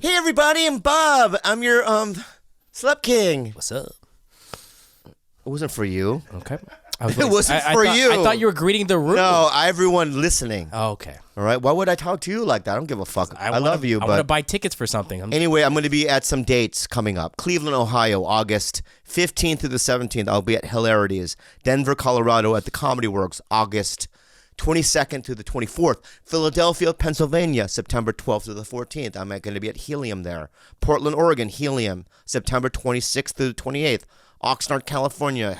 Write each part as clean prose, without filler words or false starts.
Hey everybody, I'm Bob. I'm your Slep King. What's up? It wasn't for you. Okay. It wasn't for you. I thought you were greeting the room. No, everyone listening. Oh, okay. All right. Why would I talk to you like that? I don't give a fuck. I love you, I but want to buy tickets for something. Anyway, I'm going to be at some dates coming up. Cleveland, Ohio, August 15th through the 17th. I'll be at Hilarities. Denver, Colorado at the Comedy Works, August 22nd to the 24th. Philadelphia, Pennsylvania, September 12th to the 14th. I'm going to be at Helium there. Portland, Oregon, Helium, September 26th to the 28th. Oxnard, California,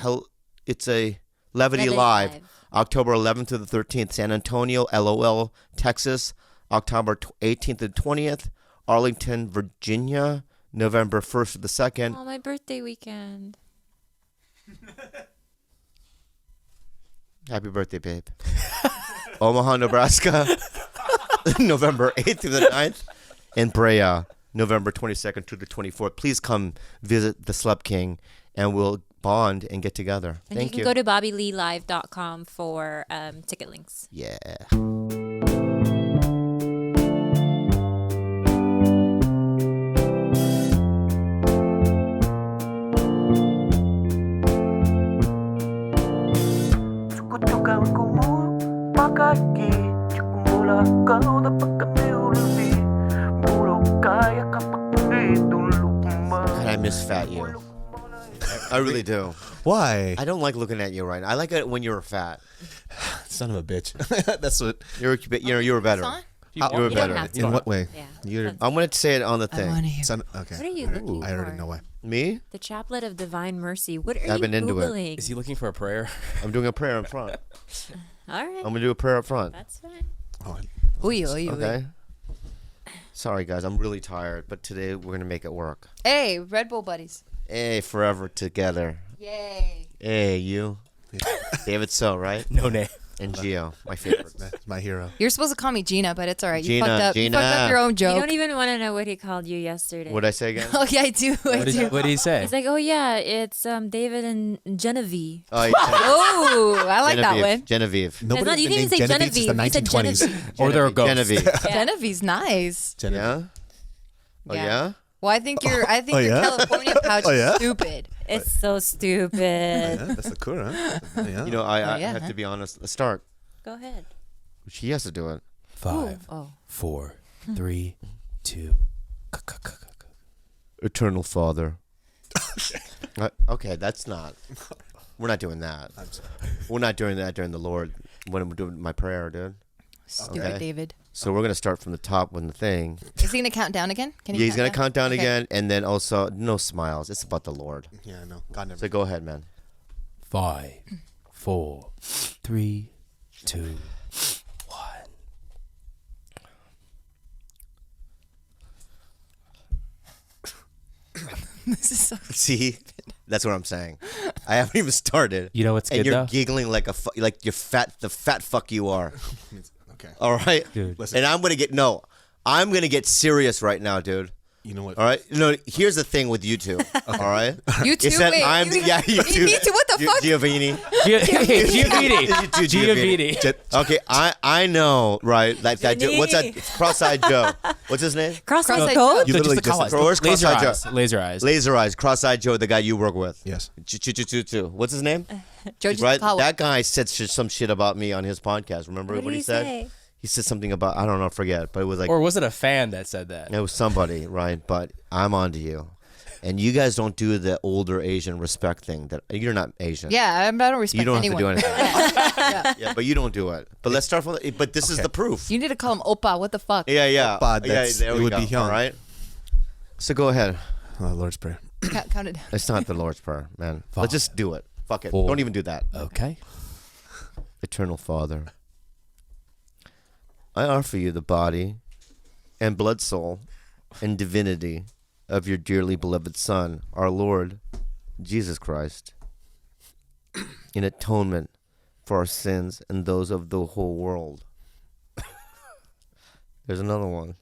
it's a Levity Live, October 11th to the 13th. San Antonio, LOL, Texas, October 18th to the 20th. Arlington, Virginia, November 1st to the 2nd. Oh, my birthday weekend. Happy birthday, babe. Omaha, Nebraska, November 8th to the 9th. And Brea, November 22nd to the 24th. Please come visit the Slep King, and we'll bond and get together. And Thank you. You can go to bobbyleelive.com for ticket links. Yeah. I miss Fat You. I really do. Why? I don't like looking at you right now. I like it when you were fat. Son of a bitch. That's what. You were better. You were better. In what way? Yeah. I'm going to say it on the thing. Okay. What are you looking for? I already know why. Me? The Chaplet of Divine Mercy. What are I've you been into it. Googling? Is he looking for a prayer? I'm doing a prayer up front. All right. I'm going to do a prayer up front. That's fine. Oh, Okay. Sorry, guys. I'm really tired, but today we're going to make it work. Hey, Red Bull buddies. Hey, forever together. Yay. Hey, you. David So, right? No name. And Geo, my favorite. that's my hero. You're supposed to call me Gina, but it's all right. You Gina, fucked up. Gina. You fucked up your own You joke. don't even want to know what he called you yesterday. What'd I say again? Oh, yeah, I do. What did he say? He's like, oh, yeah, it's David and Genevieve. Oh, Oh, I like that one. Genevieve. Nobody's not- you been didn't named say Genevieve since the Genevieve. You said 1920s. Or they're a ghost. Genevieve. Genevieve's nice. Yeah? Oh, yeah? Well, I think your Oh, your yeah? California pouch Oh, yeah? is stupid. It's so stupid. Yeah, that's a cool, huh? Yeah. You know, I yeah, have huh? to be honest. Let's start. Go ahead. She has to do it. 5, Oh. 4, 3, 2. Eternal Father. Okay, that's not. We're not doing that. I'm sorry. We're not doing that during the Lord when we're doing my prayer, dude. Stupid Okay. David. So we're gonna start from the top with the thing. Is he going to count down again? Can he Yeah, he's gonna count down Okay. again, and then also no smiles. It's about the Lord. Yeah, I know. God never. So go ahead, man. 5, 4, 3, 2, 1. This is so See, that's what I'm saying. I haven't even started. You know what's and good you're though? giggling like the fat fuck you are. Okay. All right, Dude. Listen. And I'm gonna get serious right now, dude. You know what? All right. No, here's the thing with you two. All right. You too? It's that Wait, I'm you- you two. Me too? What the fuck? Giovanni. Giovanni. Giovanni. Okay, I know, right? Like that. What's that? Cross-eyed Joe. What's his name? Cross-eyed Code? You literally just. Where's Laser Cross-eyed eyes. Joe? Laser eyes. Laser eyes. Cross-eyed Joe, the guy you work with. Yes. What's his name? George Right. Powell. That guy said some shit about me on his podcast. Remember What what did he he said? say? He said something about I don't know, forget, but it was like Or was it a fan that said that? it was somebody, right? But I'm on to you. And you guys don't do the older Asian respect thing. That you're not Asian. Yeah, I don't respect You don't anyone. have to do anything. Yeah, but you don't do it. But let's start from. But this is the proof. You need to call him Oppa. What the fuck? Yeah. Oppa, Yeah, there it we would go. be young. All right. So go ahead. Lord's Prayer. Count it down. It's not the Lord's Prayer, man. Let's just do it. Fuck it. 4. Don't even do that. Okay. Eternal Father, I offer you the body and blood, soul, and divinity of your dearly beloved Son, our Lord, Jesus Christ, in atonement for our sins and those of the whole world. There's another one.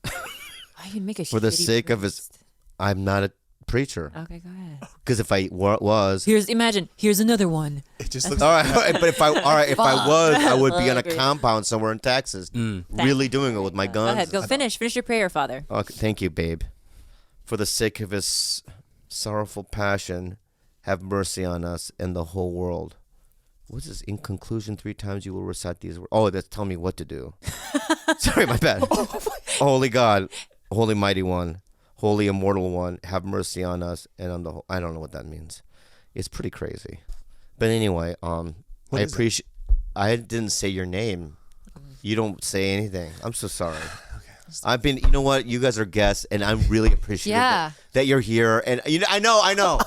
I can make a For the shitty sake of his... priest. I'm not a preacher. Okay, go ahead. Because if I was, Here's another one. It just looks. all right, but if I was, I would be on a Agree. compound somewhere in Texas, really doing it with my Go guns. ahead. Go finish. Finish your prayer, Father. Okay, thank you, babe. For the sake of his sorrowful passion, have mercy on us and the whole world. What's this? In conclusion, 3 times you will recite these words. Oh, that's telling me what to do. Sorry, my bad. Holy God, Holy Mighty One, Holy Immortal One, have mercy on us and on the whole. I don't know what that means. It's pretty crazy. But anyway, I is it? appreciate. I didn't say your name. You don't say anything. I'm so sorry. I've been. You know what? You guys are guests, and I'm really appreciative Yeah. that you're here. And you know, I know.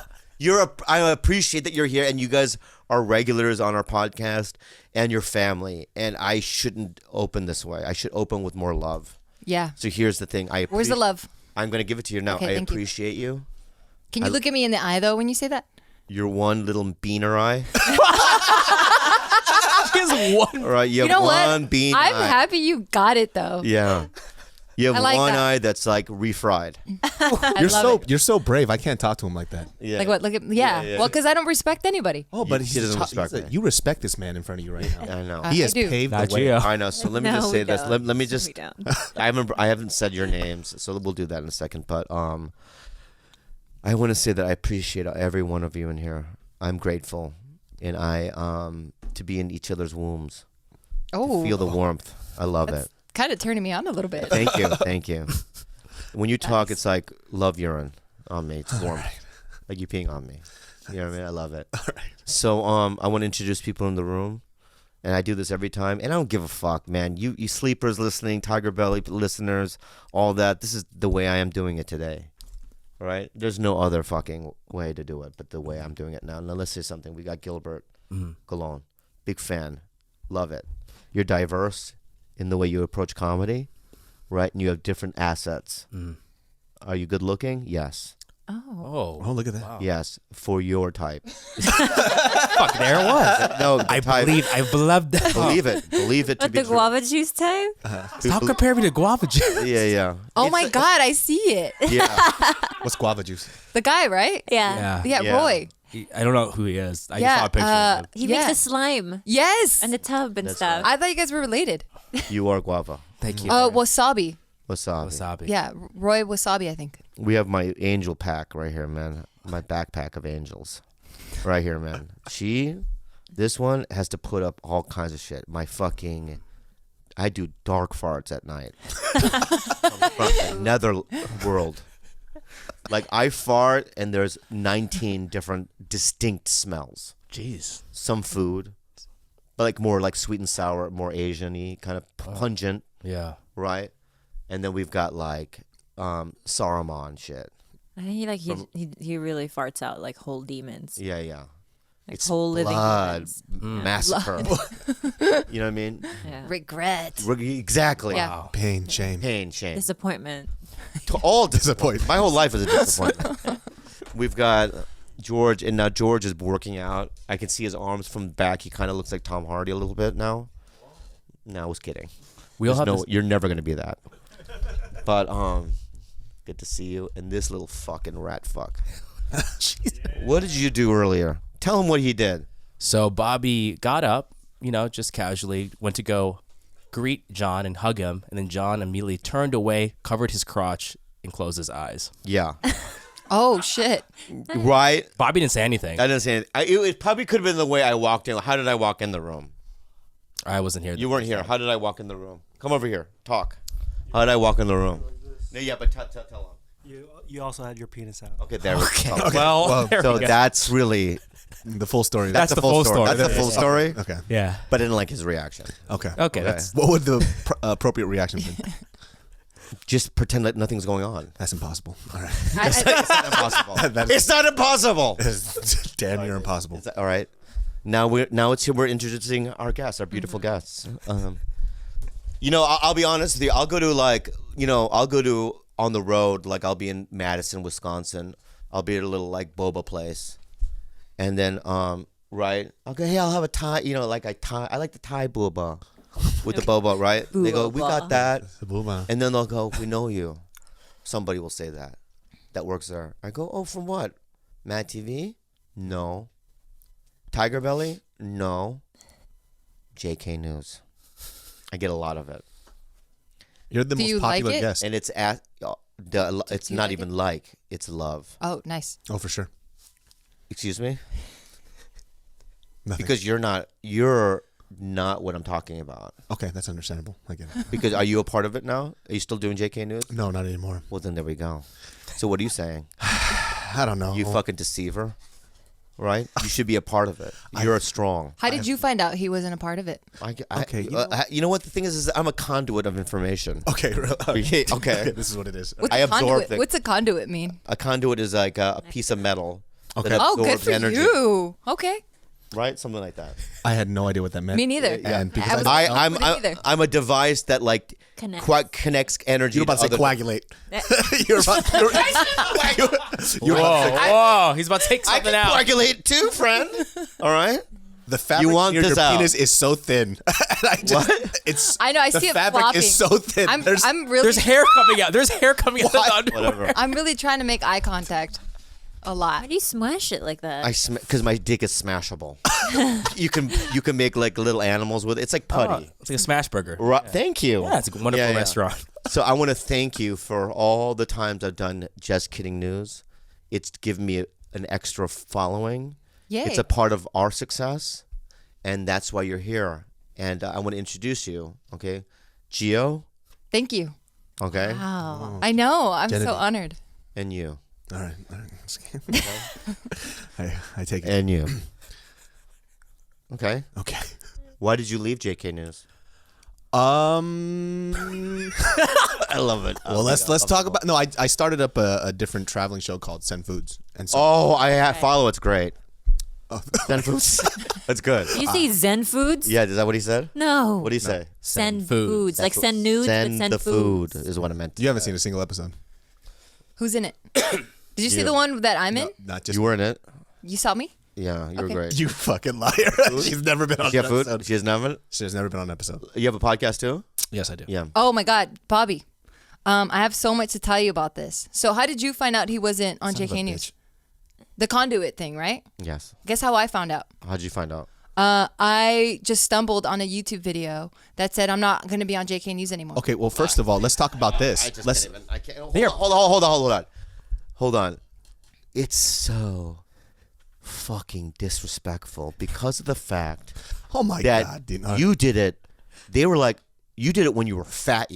I appreciate that you're here, and you guys are regulars on our podcast, and your family. And I shouldn't open this way. I should open with more love. Yeah. So here's the thing. Where's the love? I'm gonna give it to you now. Okay, I thank you. appreciate you. Can you look at me in the eye though when you say that? Your one little beaner eye. He has one. All right, you have You know one what? bean I'm eye. happy you got it though. Yeah. You have I like one that. eye that's like refried. You're love it. you're so brave. I can't talk to him like that. Yeah. Like what? Look at yeah. Well, because I don't respect anybody. Oh, but He doesn't respect me. you respect this man in front of you right now. I know. I He has do. paved Not the way. Geo. I know. So let me No, just we say this. don't. Let me We just. don't. I haven't said your names, so we'll do that in a second. But I want to say that I appreciate every one of you in here. I'm grateful, and I to be in each other's wombs, Oh, feel the warmth. I love it. kind of turning me on a little bit. Thank you, thank you. When you talk, it's like love urine on me. It's warm, like you peeing on me. You know what I mean? I love it. So I want to introduce people in the room, and I do this every time, and I don't give a fuck, man. You sleepers listening, TigerBelly listeners, all that. This is the way I am doing it today. All right? There's no other fucking way to do it but the way I'm doing it now. Now let's say something. We got Gilbert, Cologne, big fan, love it. You're diverse in the way you approach comedy, right? And you have different assets. Are you good looking? Yes. Oh. Oh, look at that. Yes, for your type. Fuck, there it was. No, the I type. believe that. Believe it. Believe it to But be the true. guava juice type? Stop comparing me to guava juice. Yeah, yeah. Oh my God, I see it. Yeah. What's guava juice? The guy, right? Yeah. Yeah, Yeah. Roy. I don't know who he is. I Yeah, just saw a picture of him. He Yeah. makes the slime Yes. and the tub and That's stuff. I thought you guys were related. You are guava. Thank you. Wasabi. Wasabi. Wasabi. Yeah, Roy Wasabi, I think. We have my angel pack right here, man. My backpack of angels. Right here, man. This one has to put up all kinds of shit. I do dark farts at night. From the nether world. Like I fart and there's 19 different distinct smells. Jeez. Some food, but like more like sweet and sour, more Asian-y, kind of pungent, Yeah. right? And then we've got like Saruman shit. I think he really farts out like whole demons. Yeah, yeah. Like It's whole living blood demons. massacre. You know what I mean? Yeah. Regret. Exactly. Yeah. Wow. Pain, shame. Pain, shame. Disappointment. All Disappointment. My whole life is a disappointment. We've got George, and now George is working out. I can see his arms from the back. He kind of looks like Tom Hardy a little bit now. No, I was kidding. We all have this- You're never gonna be that. But good to see you. And this little fucking rat fuck. What did you do earlier? Tell him what he did. So Bobby got up, just casually, went to go greet John and hug him, and then John immediately turned away, covered his crotch, and closed his eyes. Yeah. Oh, shit. Right. Bobby didn't say anything. I didn't say anything. It probably could have been the way I walked in. How did I walk in the room? I wasn't here. You weren't here. How did I walk in the room? Come over here. Talk. How did I walk in the room? No, yeah, but tell him. You also had your penis out. Okay, there we go. Well, there So we go. that's really The full story. That's the full story. That's the full story. okay. Yeah. But I didn't like his reaction. Okay. Okay, that's What would the appropriate reaction be? Just pretend like nothing's going on. That's impossible. All right. It's not impossible. That It's not impossible. is damn near impossible. Is that- all right. Now we're introducing our guests, our beautiful guests. I'll be honest with you. I'll go to on the road. Like I'll be in Madison, Wisconsin. I'll be at a little like boba place, and then right. I'll go. Hey, I'll have a Thai. I like the Thai boba with the boba. Right. They go. We got that. The booba. And then they'll go, we know you. Somebody will say that. that works there. I go, oh, from what? Mad TV? No. TigerBelly? No. JK News. I get a lot of it. You're the Do you most like popular it? guest. And it's it's you not like even it? like, it's love. Oh, nice. Oh, for sure. Excuse me? Nothing. Because you're not what I'm talking about. Okay, that's understandable. I get it. Because are you a part of it now? Are you still doing JK News? No, not anymore. Well, then there we go. So what are you saying? I don't know. You fucking deceiver, right? You should be a part of it. You're strong. How did you find out he wasn't a part of it? Okay, You know what the thing is I'm a conduit of information. Okay, Okay. This is what it is. What's I a absorb conduit? the- What's a conduit mean? A conduit is like a piece of metal Okay. that Oh, good absorbs for energy, you. Okay. right? Something like that. I had no idea what that meant. Me neither. And because I was- I'm wouldn't either. I'm a device that like Connects. connects energy. You're about to say other- coagulate. you're about. You're Whoa, he's about to take I something can out. coagulate too, friend. All right. the fabric want near this your out. penis is so thin. And I just, What? It's. I know. I the see it fabric flopping. is so thin. I'm really. There's hair coming out. There's hair coming out. What? of the underwear. Whatever. I'm really trying to make eye contact. A lot. Why do you smash it like that? Because my dick is smashable. you can make like little animals with it. It's like putty. It's like a smash burger. Thank you. Yeah, it's a wonderful Yeah, yeah. restaurant. So I want to thank you for all the times I've done Just Kidding News. It's given me an extra following. Yay. It's a part of our success, and that's why you're here. And I want to introduce you, okay? Geo, Thank you. okay? Wow. I know. I'm Genevieve. so honored. And you. All right. I take it. And you. Okay. Okay. Why did you leave JK News? I love it. Well, let's talk about. No, I started up a different traveling show called Send Foods, and so Oh, follow. It's great. Send Foods. That's good. Did you say Zen Foods? Yeah, is that what he said? No. What did he say? Send Foods. foods. Like send nudes, Send but send the foods. food is what I meant. you haven't seen a single episode. Who's in it? Did you see You. the one that I'm in? Not just You were in it? You saw me? Yeah, you were Okay. great. you fucking liar. She's never been on She an have food? episode. She has never? She has never been on an episode. You have a podcast too? Yes, I do. Yeah. Oh my God, Bobby. I have so much to tell you about this. So how did you find out he wasn't on Son of a JK News? bitch. The conduit thing, right? Yes. Guess how I found out? How'd you find out? I just stumbled on a YouTube video that said I'm not going to be on JK News anymore. Okay, well, first of all, let's talk about this. Let's. can't even. I can't. Hold on. It's so fucking disrespectful because of the fact Oh my that God, dude. you did it. They were like, you did it when you were fat,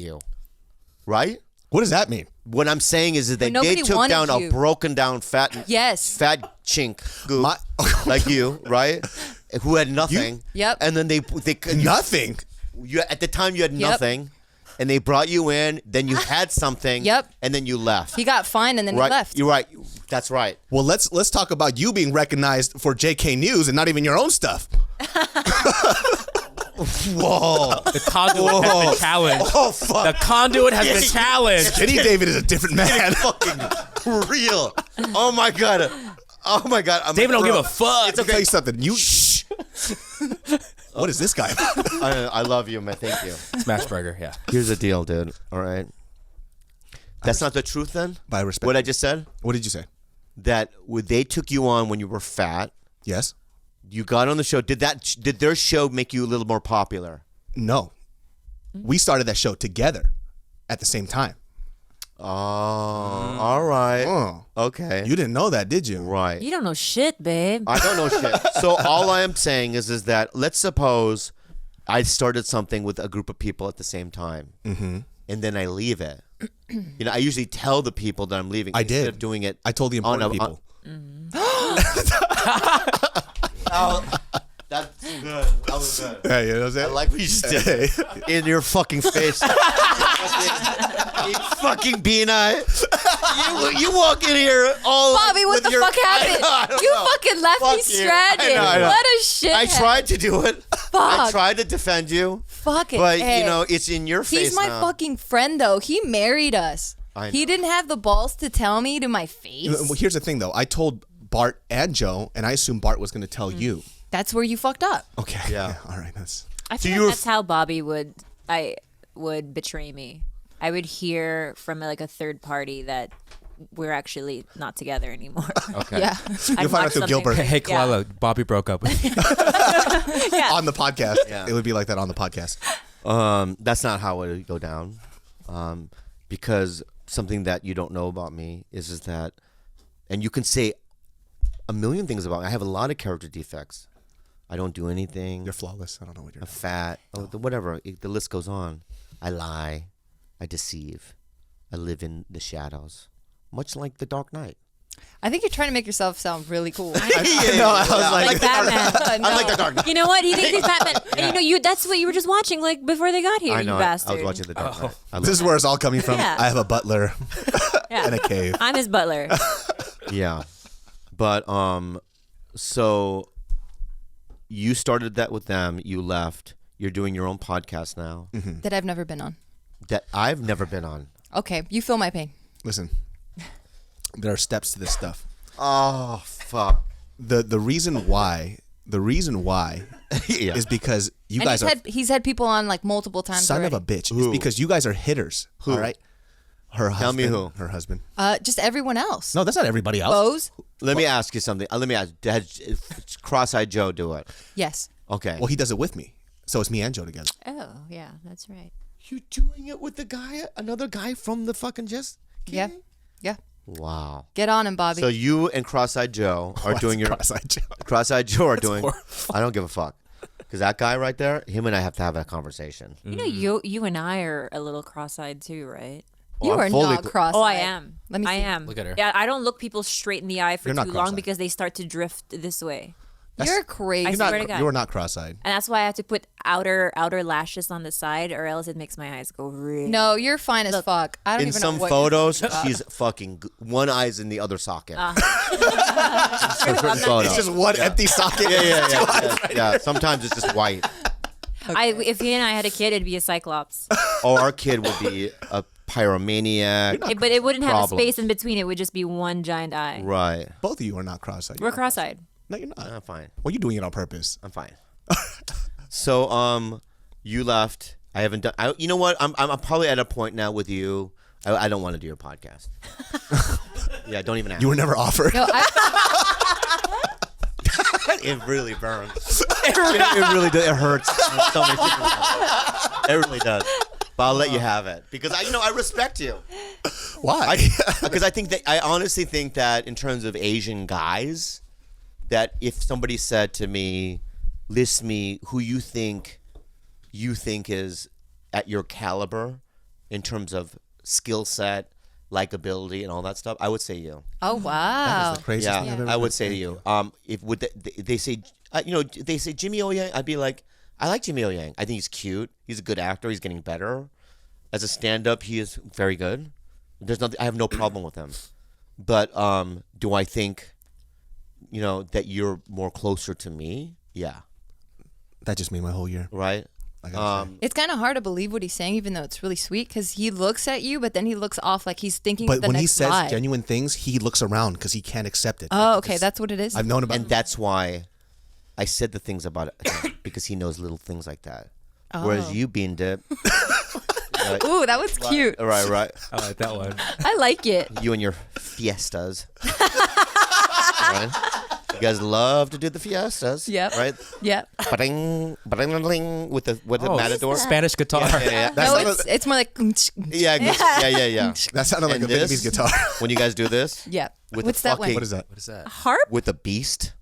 right? What does that mean? What I'm saying is that they nobody took wanted down you. a broken down fat Yes. chink goof My- like you, right? Who had nothing. Yep. And then they Nothing. you at the time you had Yep. nothing, and they brought you in. Then you had something. Yep. And then you left. He got fined and then right. he left. You're right. That's right. Well, let's talk about you being recognized for JK News and not even your own stuff. Whoa. The conduit has been challenged. Oh fuck. The conduit has been challenged. Jenny David is a different man. Fucking real. Oh my god. Oh my god. David don't give a fuck. Let me tell you something. You shh. What is this guy? I love you, man. Thank you. Smash burger, yeah. Here's the deal, dude. All right. That's not the truth, then. By respect. What I just said. What did you say? That they took you on when you were fat. Yes. You got on the show. Did their show make you a little more popular? No. We started that show together at the same time. Oh, all right. Oh. Okay. You didn't know that, did you? right. You don't know shit, babe. I don't know shit. So all I am saying is that let's suppose I started something with a group of people at the same time, and then I leave it. You know, I usually tell the people that I'm leaving. I instead did. of doing it. I told the important people. That's good. That was good. Yeah, you know what I'm I saying? like what you just did in your fucking face. You fucking bean eye. You walk in here all. Bobby, what with the your- fuck happened? I don't You know. fucking left me Fuck you. stranded. I know. What a shit. I tried to do it. I Fuck. tried to defend you, Fuck it. but Hey, you know it's in your face he's my now. fucking friend, though. He married us. I He know. didn't have the balls to tell me to my face. Well, here's the thing, though. I told Bart and Joe, and I assumed Bart was going to tell you. That's where you fucked up. Okay. Yeah. All right. That's. I feel you like were that's how Bobby would betray me. I would hear from like a third party that we're actually not together anymore. Okay. Yeah. You'll find out through Gilbert. Hey, Khalyla, Bobby broke up with you. On the podcast. Yeah. It would be like that on the podcast. That's not how it would go down. Because something that you don't know about me is that, and you can say a million things about me. I have a lot of character defects. I don't do anything. You're flawless. I don't know what you're I'm doing. fat. Whatever. The list goes on. I lie. I deceive. I live in the shadows, much like the Dark Knight. I think you're trying to make yourself sound really cool. Like Batman. I like the Dark Knight. You know what? He thinks he's Batman. And that's what you were just watching like before they got here, I know. you bastard. I was watching the Dark Knight. I This is love where it's all coming from. Yeah. I have a butler Yeah. and a cave. I'm his butler. Yeah, but so you started that with them. You left. You're doing your own podcast now That I've never been on. that I've never been on. Okay, you feel my pain. Listen, there are steps to this stuff. Oh fuck! The reason why Yeah. is because you And guys are he's had people on like multiple times son already. of a bitch. Who? It's because you guys are hitters. All right. Her Tell me husband. who. Her husband. Just everyone else. No, that's not everybody else. Bose? Let me ask you something. Let me ask. Did Cross-eyed Joe do it? Yes. Okay. Well, he does it with me, so it's me and Joe together. Oh, yeah, that's right. You doing it with the guy, another guy from the fucking Just? Yeah. Yeah. Wow. Get on him, Bobby. So you and Cross-eyed Joe are doing your Cross-eyed Joe. Cross-eyed Joe are doing. I don't give a fuck, because that guy right there, him and I have to have that conversation. You know, you and I are a little cross-eyed too, right? you I'm are fully not cross-eyed. Oh, I am. Let me I see. am. Look at her. Yeah, I don't look people straight in the eye for You're not too long cross-eyed. because they start to drift this way. You're crazy. I You're swear to not. God. You are not cross-eyed. And that's why I have to put outer lashes on the side, or else it makes my eyes go really. No, you're fine as fuck. I don't In even some know what photos, she's fucking one eye's in the other socket. Certain I'm not- photos. It's just one empty socket. Yeah. Sometimes it's just white. If he and I had a kid, it'd be a cyclops. Or our kid would be a pyromaniac. But it wouldn't have a Problems. space in between. It would just be one giant eye. Right. Both of you are not cross-eyed. We're cross-eyed. No, you're not. I'm fine. Well, you're doing it on purpose. I'm fine. So, you left. I haven't done. You know what? I'm probably at a point now with you. I don't want to do your podcast. Yeah, don't even ask. You were never offered. No, It really burns. It really does. It hurts. on so many different levels. It really does. But I'll let you have it because I respect you. Why? Because I honestly think that in terms of Asian guys, that if somebody said to me, list me who you think is at your caliber in terms of skill set, likability, and all that stuff, I would say you. oh, wow. That's the craziest thing I've ever I would heard. say to you. If would they say, they say Jimmy O Yang, I'd be like, I like Jimmy O Yang. I think he's cute. He's a good actor. He's getting better. As a stand-up, he is very good. There's nothing. I have no problem with him. But do I think, that you're more closer to me? Yeah. That just made my whole year. Right. I gotta say. It's kind of hard to believe what he's saying, even though it's really sweet, because he looks at you, but then he looks off like he's thinking But the when next he says lie. genuine things, he looks around because he can't accept it. Oh, okay, Just- that's what it is. I've known about. And that's why I said the things about him because he knows little things like that. Whereas you, Bean Dip, Ooh, that was cute. right. I like that one. I like it. You and your fiestas. Right? You guys love to do the fiestas. Yep. Right? Yep. Ba-ding, ba-ding-a-ling, with the matador. Spanish guitar. Yeah. No, it's more like. Yeah. That sounded like And a Vietnamese this, guitar. When you guys do this Yeah. With What's the that one? fucking- What is that? What is that? Harp? with the beast.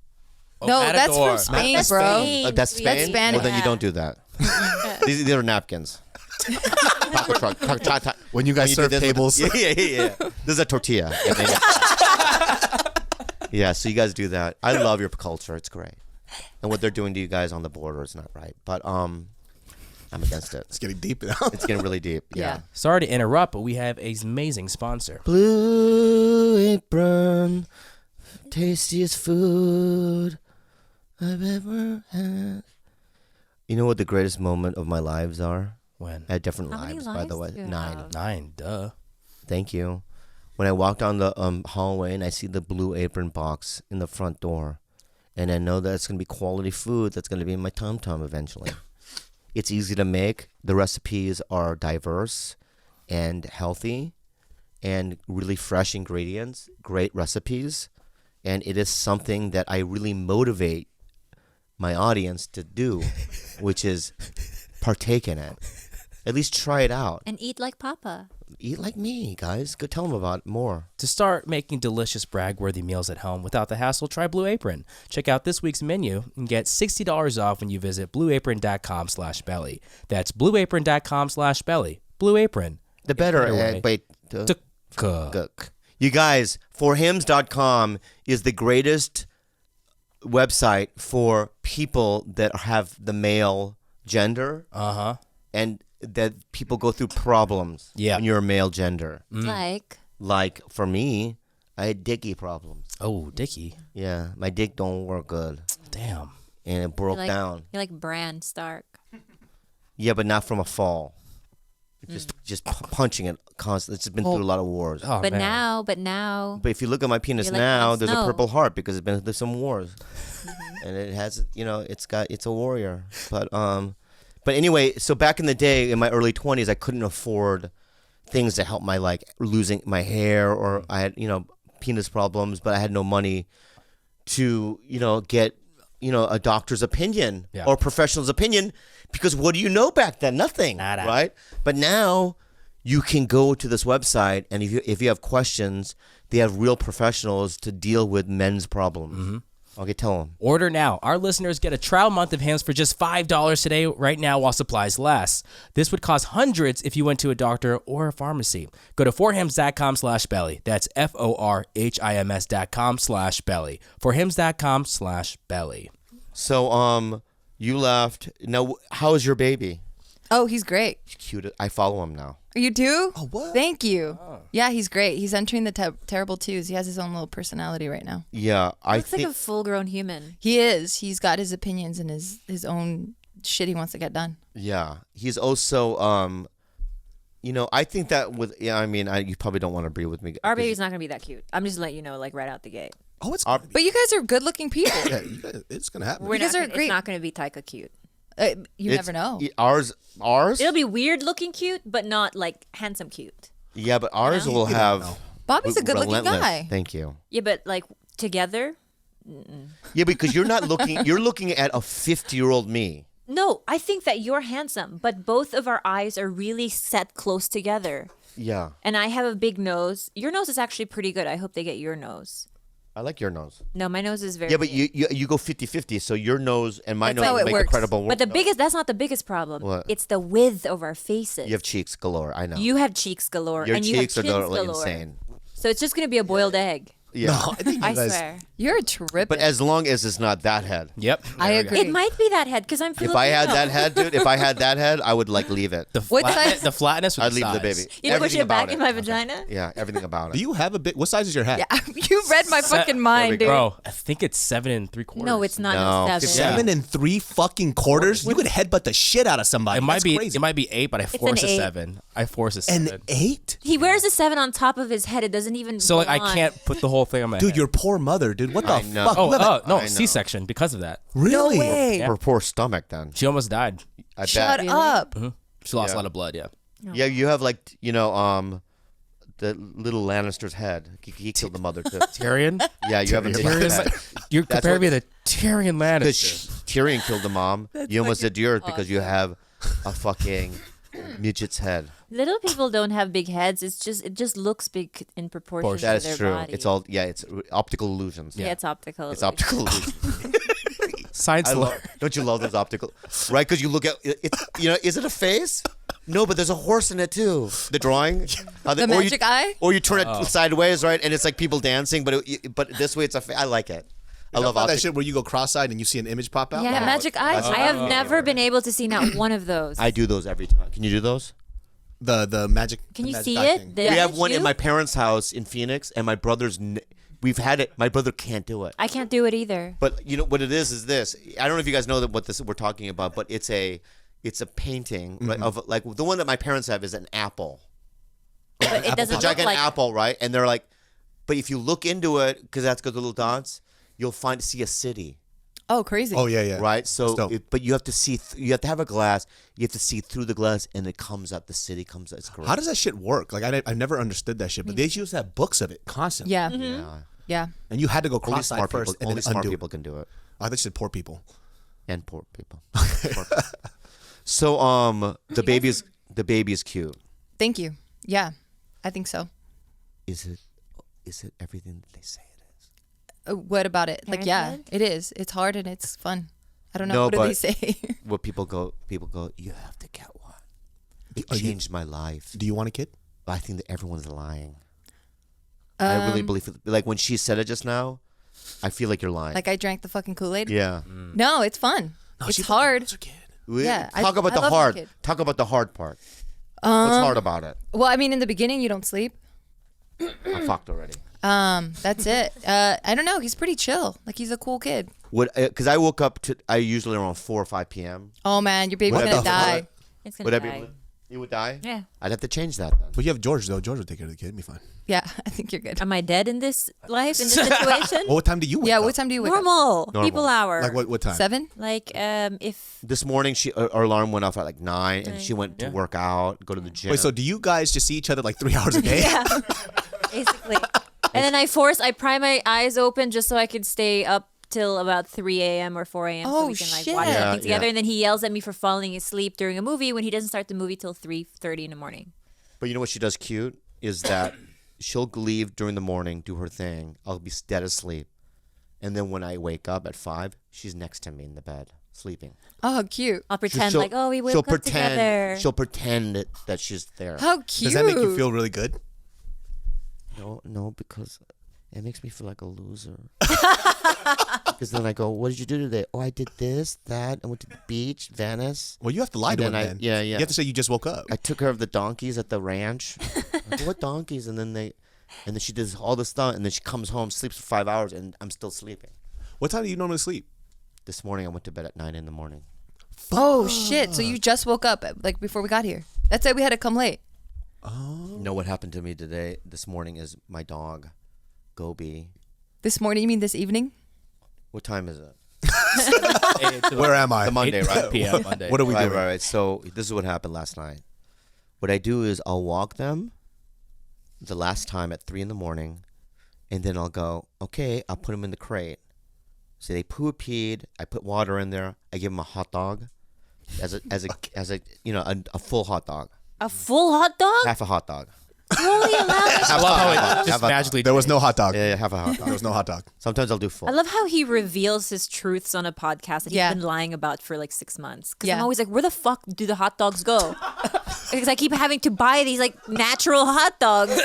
No, that's Matador. from Spain, That's bro. Spain. That's Sweet. Spain. That's Spanish. Well, then you don't do that. These are napkins. Taco truck. When you guys do serve this with- tables. Yeah. This is a tortilla. And then- yeah, so you guys do that. I love your culture. It's great. And what they're doing to you guys on the border is not right. But I'm against it. It's getting deep now. It's getting really deep. Yeah. Sorry to interrupt, but we have an amazing sponsor. Blue apron, tastiest food I've ever had. You know what the greatest moment of my lives are? When? I had different How many lives, by the way. lives do you 9. have? 9, duh. Thank you. When I walk down the hallway and I see the Blue Apron box in the front door, and I know that it's going to be quality food that's going to be in my tum-tum eventually. It's easy to make. The recipes are diverse and healthy, and really fresh ingredients, great recipes, and it is something that I really motivate my audience to do, which is partake in it. At least try it out. And eat like Papa. Eat like me, guys. Go tell them about it more. To start making delicious brag-worthy meals at home without the hassle, try Blue Apron. Check out this week's menu and get $60 off when you visit blueapron.com/belly. That's blueapron.com/belly. Blue Apron. The better, To cook. You guys, forhims.com is the greatest website for people that have the male gender and that people go through problems when you're a male gender. Like for me, I had dicky problems. Oh, Dickie. Yeah, my dick don't work good. Damn. And it broke down. You're like Bran Stark. Yeah, but not from a fall. Just punching it constantly. It's been through a lot of wars. Oh, But man. now, But if you look at my penis You're like now, Jon there's a Snow. Purple Heart because it's been through some wars, and it has, it's a warrior. But anyway, so back in the day, in my early 20s, I couldn't afford things to help my losing my hair, or I had penis problems, but I had no money to get a doctor's opinion or professional's opinion, because what do you know back then? Nothing, Nada. right? But now you can go to this website, and if you have questions, they have real professionals to deal with men's problems. Okay, tell them. Order now. Our listeners get a trial month of Hims for just $5 today, right now, while supplies last. This would cost hundreds if you went to a doctor or a pharmacy. Go to forhims.com/belly. That's forhims.com/belly. Forhims.com/belly. So, you left. Now, how is your baby? Oh, he's great. Cute. I follow him now. You do? Oh, what? Thank you. Yeah, he's great. He's entering the terrible twos. He has his own little personality right now. Yeah, I looks like think. a full-grown human. He is. He's got his opinions and his own shit he wants to get done. Yeah, he's also. I think that with. Yeah, I mean, you probably don't want to agree with me. Our baby's not gonna be that cute. I'm just letting you know, right out the gate. Oh, it's But you guys are good-looking people. it's gonna happen. We're guys not. are great. It's not gonna be Taika cute. You never know. Ours. It'll be weird looking cute, but not like handsome cute. Yeah, but ours You will have. Bobby's a good-looking relentless. guy. Thank you. Yeah, but like together. Yeah, because you're not looking. You're looking at a 50-year-old me. No, I think that you're handsome, but both of our eyes are really set close together. Yeah, And I have a big nose. Your nose is actually pretty good. I hope they get your nose. I like your nose. No, my nose is very. Yeah, but you go 50-50, so your nose and my That's nose how it make a works. credible. But that's not the biggest problem. What? It's the width of our faces. You have cheeks galore. I know. You have cheeks galore. Your and cheeks you are have chins totally galore. insane. So it's just gonna be a boiled egg. Yeah. No, I think you I guys. swear. You're a trip. But as long as it's not that head. Yep. I agree. It might be that head because I'm Filipino. If I had that head, dude, I would leave it. What size? The flatness. I'd leave the baby. You know, push Everything it back about in my vagina. Yeah, everything about Do it. you have a big? What size is your hat? Yeah, you read my fucking mind, dude. Bro, I think it's 7 3/4. No, it's not. No, No, 7 3/4. You could headbutt the shit out of somebody. It might That's be. crazy. It might be 8, but I force a an 8. 7. I force a An 7. 8? He wears a 7 on top of his head. It doesn't even. So like, I belong. can't put the whole thing on my Dude, head. your poor mother, dude. What the I know. fuck? Oh, You have a- no, I know. C-section because of that. really? No way. Yeah. Her poor stomach, then. She almost died. I Shut bet. up. She lost Yeah. a lot of blood. Yeah. Yeah, you have the little Lannister's head. He killed the mother too. Tyrion. Yeah, you have a Tyrion. head. You're That's comparing me what- to Tyrion Because Lannister. Tyrion killed the mom. You almost did yours because you have a fucking midget's head. Little people don't have big heads. It just looks big in proportion to That is their true. body. It's all it's optical illusions. Yeah, it's optical. It's optical illusions. Science. Don't you love those optical? Right? Because you look at it. Is it a face? No, but there's a horse in it too. The drawing. The magic eye? Or you turn it sideways, right? And it's like people dancing, but this way it's I like it. I love that optical. shit where you go cross-eyed and you see an image pop out. Yeah, Oh, magic eyes. I have never been able to see not one of those. I do those every time. Can you do those? The magic. Can the you magic see eye it? thing. The We have image one in you? my parents' house in Phoenix, and my brother's. We've had it. My brother can't do it. I can't do it either. But you know what it is this. I don't know if you guys know what this we're talking about, but it's a painting right, of like the one that my parents have is an apple. But it It's a doesn't look gigantic like. apple, right? And they're like, but if you look into it, because that's got the little dots, you'll see a city. Oh, crazy. Oh yeah. Right, so dope. but you have to see. You have to have a glass. You have to see through the glass, and it comes out. The city comes out. It's great. How does that shit work? Like I never understood that shit, but they used to have books of it constantly. Yeah. Yeah. Yeah. And you had to go Only cross-eyed smart first people. and Only then smart undo. people can do it, I thought you said poor people. and poor people. So the baby is cute. Thank you. Yeah, I think so. Is it everything that they say it is? What about it? Like, yeah, Parenthood? it is. It's hard and it's fun. I don't know. No, What do they but- say? What people go, you have to get one. It changed my life. Do you want a kid? I think that everyone's lying. I really believe it. Like when she said it just now, I feel like you're lying. Like I drank the fucking Kool-Aid? yeah. No, it's fun. It's hard. Wants a kid. Yeah, Talk about I the love my hard. kid. Talk about the hard part. What's hard about it? Well, I mean, in the beginning, you don't sleep. I fucked already. That's it. I don't know. He's pretty chill. Like he's a cool kid. Because I woke up I usually around 4 or 5 p.m. Oh man, your baby's What gonna the die. fuck? It's gonna Would I die. be? You would die. Yeah. I'd have to change that then. But you have George though. George will take care of the kid. It'll be fine. Yeah, I think you're good. Am I dead in this life, in this situation? Well, what time do you wake Yeah, up? what time do you wake up? Normal. Normal. People hour. Like what time? 7? Like, if This morning, our alarm went off at like 9, and she went to work out, go to the gym. Wait, so do you guys just see each other like 3 hours a day? yeah, basically. And then I pry my eyes open just so I could stay up till about 3 a.m. or 4 a.m. so Oh, we can like shit. watch Yeah, something together. yeah. And then he yells at me for falling asleep during a movie when he doesn't start the movie till 3:30 in the morning. But you know what she does cute is that she'll leave during the morning, do her thing. I'll be dead asleep, and then when I wake up at 5, she's next to me in the bed sleeping. Oh, cute. I'll pretend She'll- like, oh, we she'll woke up together. She'll pretend that she's there. How cute. Does that make you feel really good? No, because it makes me feel like a loser. Because then I go, what did you do today? Oh, I did this, that. I went to the beach, Venice. Well, you have to lie And to him then then. yeah. You have to say you just woke up. I took care of the donkeys at the ranch. I go, what donkeys? And then she does all this stuff, and then she comes home, sleeps for 5 hours, and I'm still sleeping. What time do you normally sleep? This morning I went to bed at 9 in the morning. Oh shit! So you just woke up like before we got here. That's why we had to come late. You know what happened to me this morning is my dog, Gobi. This morning? You mean this evening? What time is it? Where am I? The Monday, right? p.m. Monday. What are we Right, doing? right. So this is what happened last night. What I do is I'll walk them the last time at 3 in the morning, and then I'll go, okay, I'll put them in the crate. So they peed. I put water in there. I give them a hot dog, as a a full hot dog, A full hot dog? half a hot dog. You only allow I love how it just Have a- magically. There was no hot dog. Yeah, half a hot There dog. was no hot dog. Sometimes I'll do full. I love how he reveals his truths on a podcast that he's Yeah. been lying about for like 6 months. Because Yeah. I'm always like, where the fuck do the hot dogs go? Because I keep having to buy these like natural hot dogs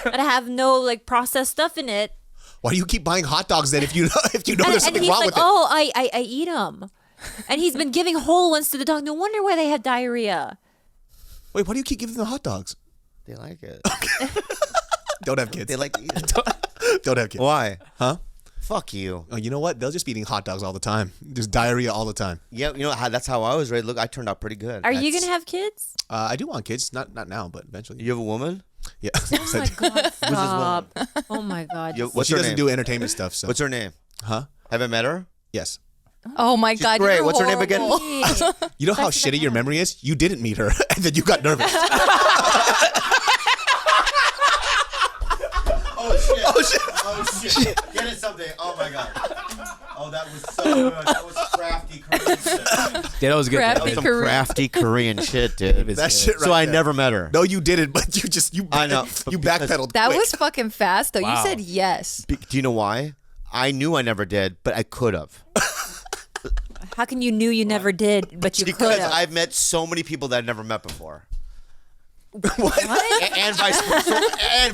that have no like processed stuff in it. Why do you keep buying hot dogs then if you know And, there's and something he's wrong like, with it? oh, I eat them. And he's been giving whole ones to the dog. No wonder why they have diarrhea. Wait, why do you keep giving them hot dogs? They like it. Don't have kids. They like to eat it. Don't have kids. Why? Huh? Fuck you. Oh, you know what? They'll just be eating hot dogs all the time. Just diarrhea all the time. Yeah, you know that's how I was raised. Look, I turned out pretty good. Are you going to have kids? I do want kids. Not now, but eventually. You have a woman? Yeah. Oh my God, stop. Oh my God. You- Well, what's she her doesn't name? do entertainment stuff. So. What's her name? Huh? Have I met her? Yes. Oh my God! great. you're What's her name again? horrible. You know how shitty your memory is? You didn't meet her, and then you got nervous. Oh shit! Get it something. Oh my god. Oh, that was so good. That was crafty Korean shit. Yeah, that was good. Crafty That was some Korean. crafty Korean shit, dude. That shit right So I there. never met her. No, you didn't, but you I know, you because- backpedaled. That quick. was fucking fast, though. Wow. You said yes. Do you know why? I knew I never did, but I could have. How can you knew you never did, but you could Because have? I've met so many people that I've never met before. What? And vice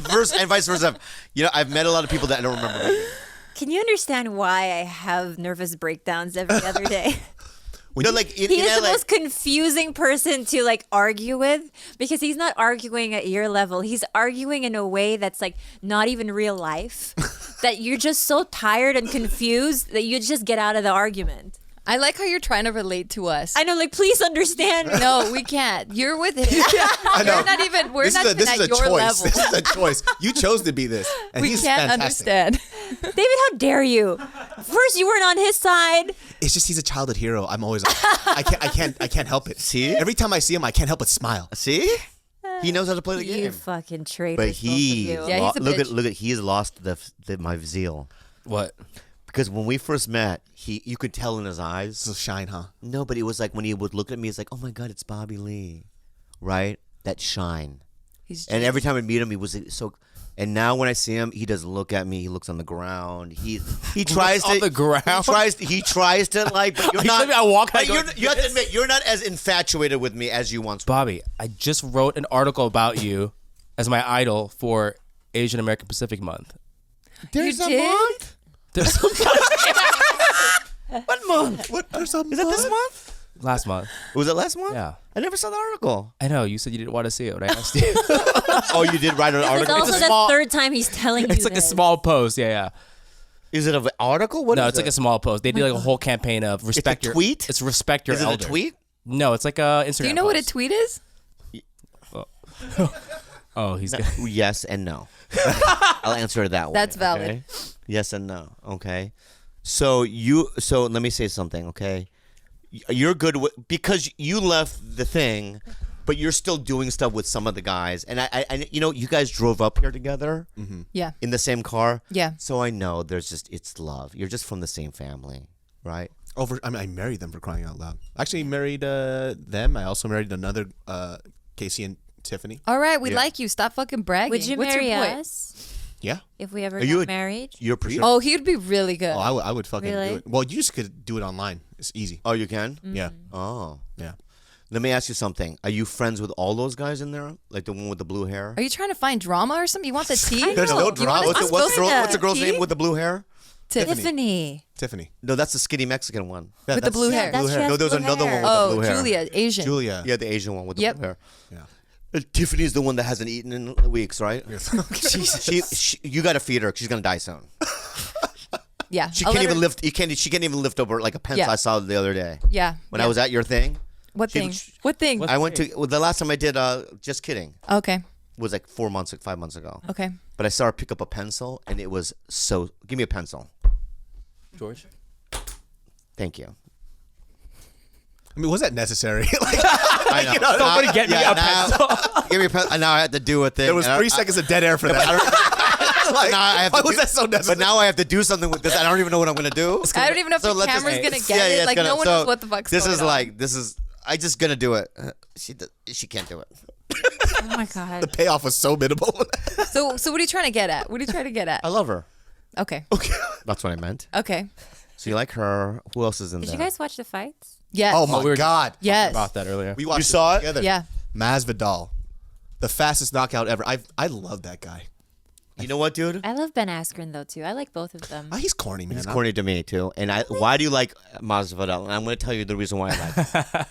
versa. And vice versa. You know, I've met a lot of people that I don't remember meeting. Can you understand why I have nervous breakdowns every other day? No, like in, He in is the LA, most confusing person to like argue with because he's not arguing at your level. He's arguing in a way that's like not even real life. That you're just so tired and confused that you just get out of the argument. I like how you're trying to relate to us. I know, like, please understand me. No, we can't. You're with him. I know. We're not even. We're not even at your choice. level. This is a choice. You chose to be this, and We he's can't fantastic. understand. David, how dare you? First, you weren't on his side. It's just he's a childhood hero. I'm always. I can't help it. See? Every time I see him, I can't help but smile. See? He knows how to play the You game. fucking traitors. But both of he, you. Yeah, he's a bitch. look at, he's lost my zeal. What? Because when we first met, you could tell in his eyes. So shine, huh? No, but it was like when he would look at me, it's like, oh my God, it's Bobby Lee, right? That shine. And every time I meet him, he was so. And now when I see him, he doesn't look at me. He looks on the ground. He tries to on the ground? He tries to like. But you're He not. let me- I walk but like you have to admit, you're not as infatuated with me as you once were. Bobby, I just wrote an article about you as my idol for Asian American Pacific Month. There's You a did? month. There's What month? What? There's a Is that this month? last month. Was it last month? Yeah. I never saw the article. I know you said you didn't want to see it when I asked you. Oh, you did write an It's article. also a the small- third time he's telling you It's like a this. small post. Yeah. Is it an article? What No, is it's like it? a small post. They do like a whole campaign of respect your tweet? It's respect your Is it elders. a tweet? No, it's like a Instagram. Do you know what a post. tweet is? Oh, he's good. Yes and no. I'll answer it that way. That's valid. okay? Yes and no. Okay. So let me say something. Okay. You're good with, because you left the thing, but you're still doing stuff with some of the guys, and I you guys drove up here together Yeah. in the same car. Yeah. So I know it's love. You're just from the same family, right? I married them, for crying out loud. I actually married them. I also married another Casey and Tiffany. All right, we Yeah. like you. Stop fucking bragging. Would you What's marry your point? us Yeah. if we ever Are you got a- married? You're pretty. Oh, he would be really good. Oh, I would fucking Really? do it. Well, you just could do it online. It's easy. Oh, you can. Yeah. Oh. Yeah. Let me ask you something. Are you friends with all those guys in there? Like the one with the blue hair? Are you trying to find drama or something? You want the tea? There's no You want drama. us to What's spill the girl's tea? name with the blue hair? Tiffany. Tiffany. No, that's the skinny Mexican one. Yeah, With the that's- blue hair. that's No, there was blue another hair. one with the Oh, blue hair. Julia, Asian. Julia. Yeah, the Asian one with the Yep. blue hair. Yeah. Tiffany's the one that hasn't eaten in weeks, right? She, you got to feed her. 'Cause she's gonna die soon. Yeah. She I'll can't let even her- lift. She can't even lift over like a pencil Yeah. I saw the other day Yeah. when yeah. I was at your thing. What she- thing? she- What thing? What- I went to the last time I did. Just kidding. Okay. Was like 5 months ago. Okay. But I saw her pick up a pencil, and it was so. Give me a pencil. George. Thank you. I mean, was that necessary? Like, I know. Somebody get me a pencil. Give me a pencil. Now I have to do a thing. there was and 3 seconds of dead air for that. Like, now I have why to was do- that so necessary? But now I have to do something with this. I don't even know what I'm gonna do. I don't even know if the let's just- camera's gonna get Yeah, it. it's Like gonna- no one so knows what the fuck's This going is on. like I just gonna do it. She can't do it. Oh my god. the payoff was so minimal. So what are you trying to get at? What are you trying to get at? I love her. Okay. That's what I meant. Okay. So you like her? Who else is in Did there? you guys watch the fights? Yes. Oh my we were God. Yes. About that earlier. We watched saw it? together. Yeah. Masvidal, the fastest knockout ever. I love that guy. You know what, dude? I love Ben Askren though too. I like both of them. Oh, he's corny, man. He's corny to me too. And why do you like Masvidal? And I'm gonna tell you the reason why I like him.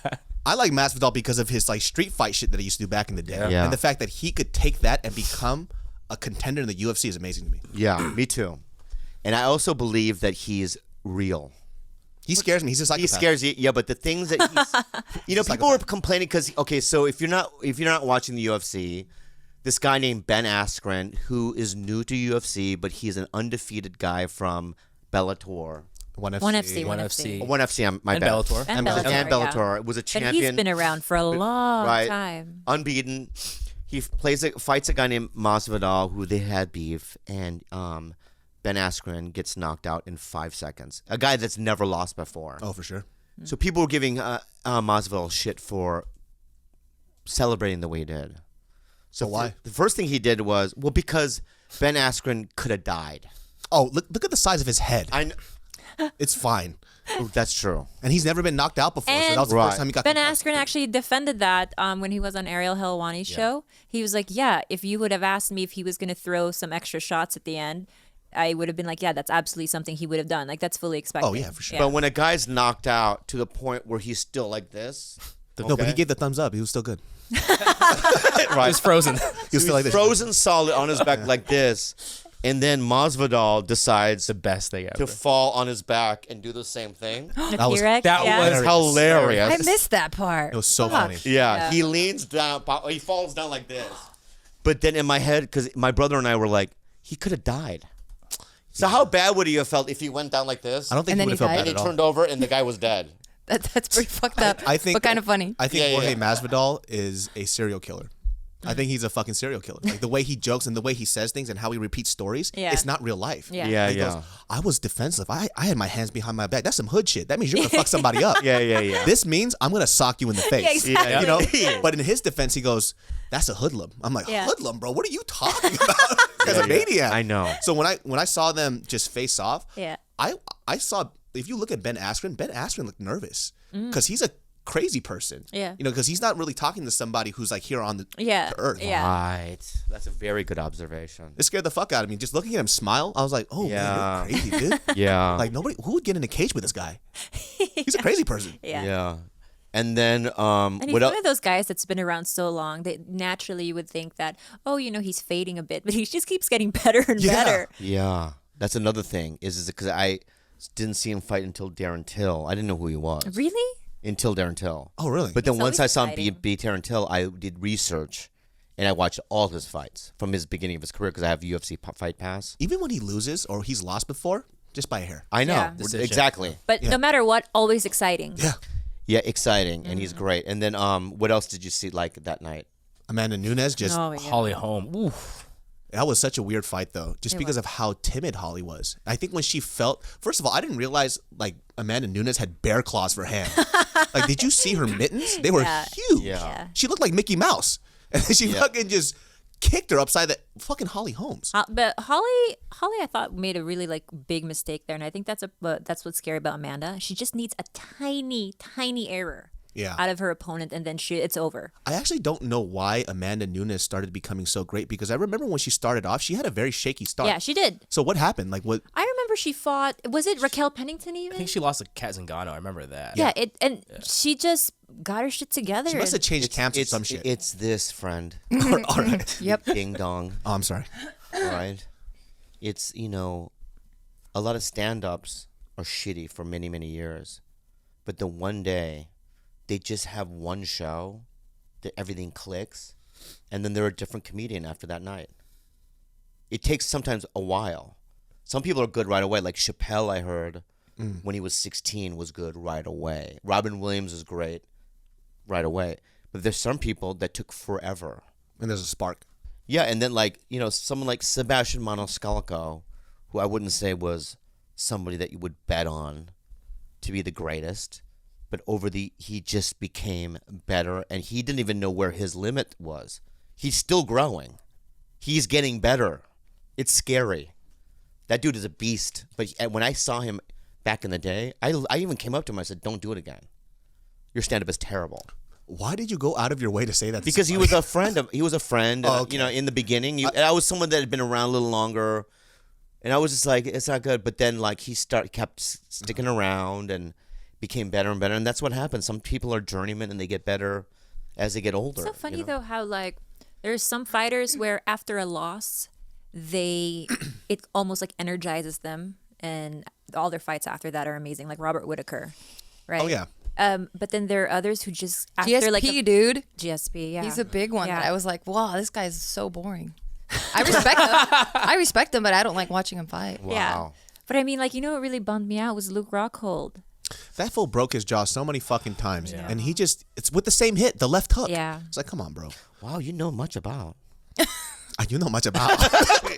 I like Masvidal because of his like street fight shit that he used to do back in the day. Yeah. And the fact that he could take that and become a contender in the UFC is amazing to me. Yeah, me too. And I also believe that he's real. He scares me. He's a psychopath. He scares you, yeah. But the things that he's, people are complaining because so if you're not watching the UFC, this guy named Ben Askren, who is new to UFC, but he's an undefeated guy from Bellator. One FC. One FC. One FC. One FC, my And bad. Bellator. And Bellator, And yeah. Bellator was a But champion. he's been around for a long Right. time. Unbeaten. He fights a guy named Masvidal, who they had beef, and Ben Askren gets knocked out in 5 seconds. A guy that's never lost before. Oh, for sure. So people were giving Masvidal shit for celebrating the way he did. So why? The first thing he did was because Ben Askren could have died. Oh, look at the size of his head. I It's fine. that's true. And he's never been knocked out before, so And- that was the Right. first time he got Ben knocked out. Askren actually defended that when he was on Ariel Helwani's show. He was like, yeah, if you would have asked me if he was going to throw some extra shots at the end, I would have been like, yeah, that's absolutely something he would have done. Like, that's fully expected. Oh, yeah, for sure. But when a guy's knocked out to the point where he's still like this, No, but he gave the thumbs up. He was still good. It was frozen. He was still like this. frozen solid on his back like this, And then Masvidal decides The best thing ever. to fall on his back and do the same thing. That was T-Rex, that yeah. was- It's hilarious. I missed that part. it was so Fuck. funny. Yeah, he leans down. He falls down like this. But then in my head, because my brother and I were like, he could have died. So how bad would he have felt if he went down like this? I don't think And he then would have he felt died? bad And he at all. turned over and the guy was dead. That's pretty fucked up. I think, but kind of funny. I think Yeah, Jorge yeah. Masvidal is a serial killer. I think he's a fucking serial killer. Like the way he jokes and the way he says things and how he repeats stories, Yeah. it's not real life. Yeah. Yeah, He goes, I was defensive. I had my hands behind my back. That's some hood shit. That means you're gonna fuck somebody up. Yeah. This means I'm gonna sock you in the face. exactly. You know. But in his defense, he goes, "That's a hoodlum." I'm like, Yeah. "Hoodlum, bro? What are you talking about?" As a maniac. I know. So when I saw them just face off, Yeah. I saw, if you look at Ben Askren looked nervous because he's a crazy person. Yeah. You know, because he's not really talking to somebody who's like here on the Yeah. the earth. Yeah. Right. That's a very good observation. It scared the fuck out of me. Just looking at him smile, I was like, "Oh Yeah. man, you're crazy, dude." Yeah. Like nobody who would get in a cage with this guy. He's a crazy person. Yeah. Yeah. And then And he's what one else? of those guys that's been around so long that naturally you would think that, oh, he's fading a bit, but he just keeps getting better and Yeah. better. Yeah. That's another thing. Is because I didn't see him fight until Darren Till. I didn't know who he was. Really? Until Darren Till. Oh really? But then It's once I always saw him exciting. beat Darren Till, I did research, and I watched all his fights from his beginning of his career because I have UFC Fight Pass. Even when he loses or he's lost before, just by a hair. I know Yeah. Decision. exactly. But no matter what, always exciting. Yeah. Yeah, exciting, and he's great. And then what else did you see like that night? Amanda Nunes just Oh, yeah. Holly Holm. Oof. that was such a weird fight though, just because of how timid Holly was. I think when she felt, first of all, I didn't realize like Amanda Nunes had bear claws for hands. Like, did you see her mittens? They were Yeah. huge. Yeah. She looked like Mickey Mouse, and then she fucking just kicked her upside the fucking Holly Holmes. But Holly, I thought made a really big mistake there, and I think that's what's scary about Amanda. She just needs a tiny error Yeah. out of her opponent, and then it's over. I actually don't know why Amanda Nunes started becoming so great, because I remember when she started off, she had a very shaky start. Yeah, she did. So what happened? Like what? I remember she fought. Was it Raquel Pennington even? I think she lost to Kat Zingano. I remember that. Yeah, she just got her shit together. She must have and- changed camps or some shit. It's this, friend. All right. Yep. Ding dong. Oh, I'm sorry. Right? It's, a lot of stand-ups are shitty for many, many years. But the one day, they just have one show that everything clicks, and then they're a different comedian after that night. It takes sometimes a while. Some people are good right away. Like Chappelle, I heard, when he was 16, was good right away. Robin Williams is great right away. But there's some people that took forever. And there's a spark. Yeah, and then someone like Sebastian Maniscalco, who I wouldn't say was somebody that you would bet on to be the greatest, but he just became better, and he didn't even know where his limit was. He's still growing. He's getting better. It's scary. That dude is a beast. But when I saw him back in the day, I even came up to him. I said, "Don't do it again. Your stand-up is terrible." Why did you go out of your way to say that? to Because he somebody? was a friend. He was a friend. Oh, And, okay. in the beginning, and I was someone that had been around a little longer, and I was just like, it's not good. But then, he kept sticking around and became better and better. And that's what happens. Some people are journeymen, and they get better as they get older. It's so funny though how there's some fighters where after a loss, it almost energizes them, and all their fights after that are amazing. Like Robert Whitaker, right? Oh yeah. But then there are others who just after GSP, dude. GSP, yeah, He's a big one. Yeah. That I was like, wow, this guy's so boring. I respect him, but I don't like watching him fight. Yeah. Wow. But I mean, what really bummed me out was Luke Rockhold. That fool broke his jaw so many fucking times, and it's with the same hit, the left hook. Yeah. It's like, come on, bro. Wow, you know much about. You know much about.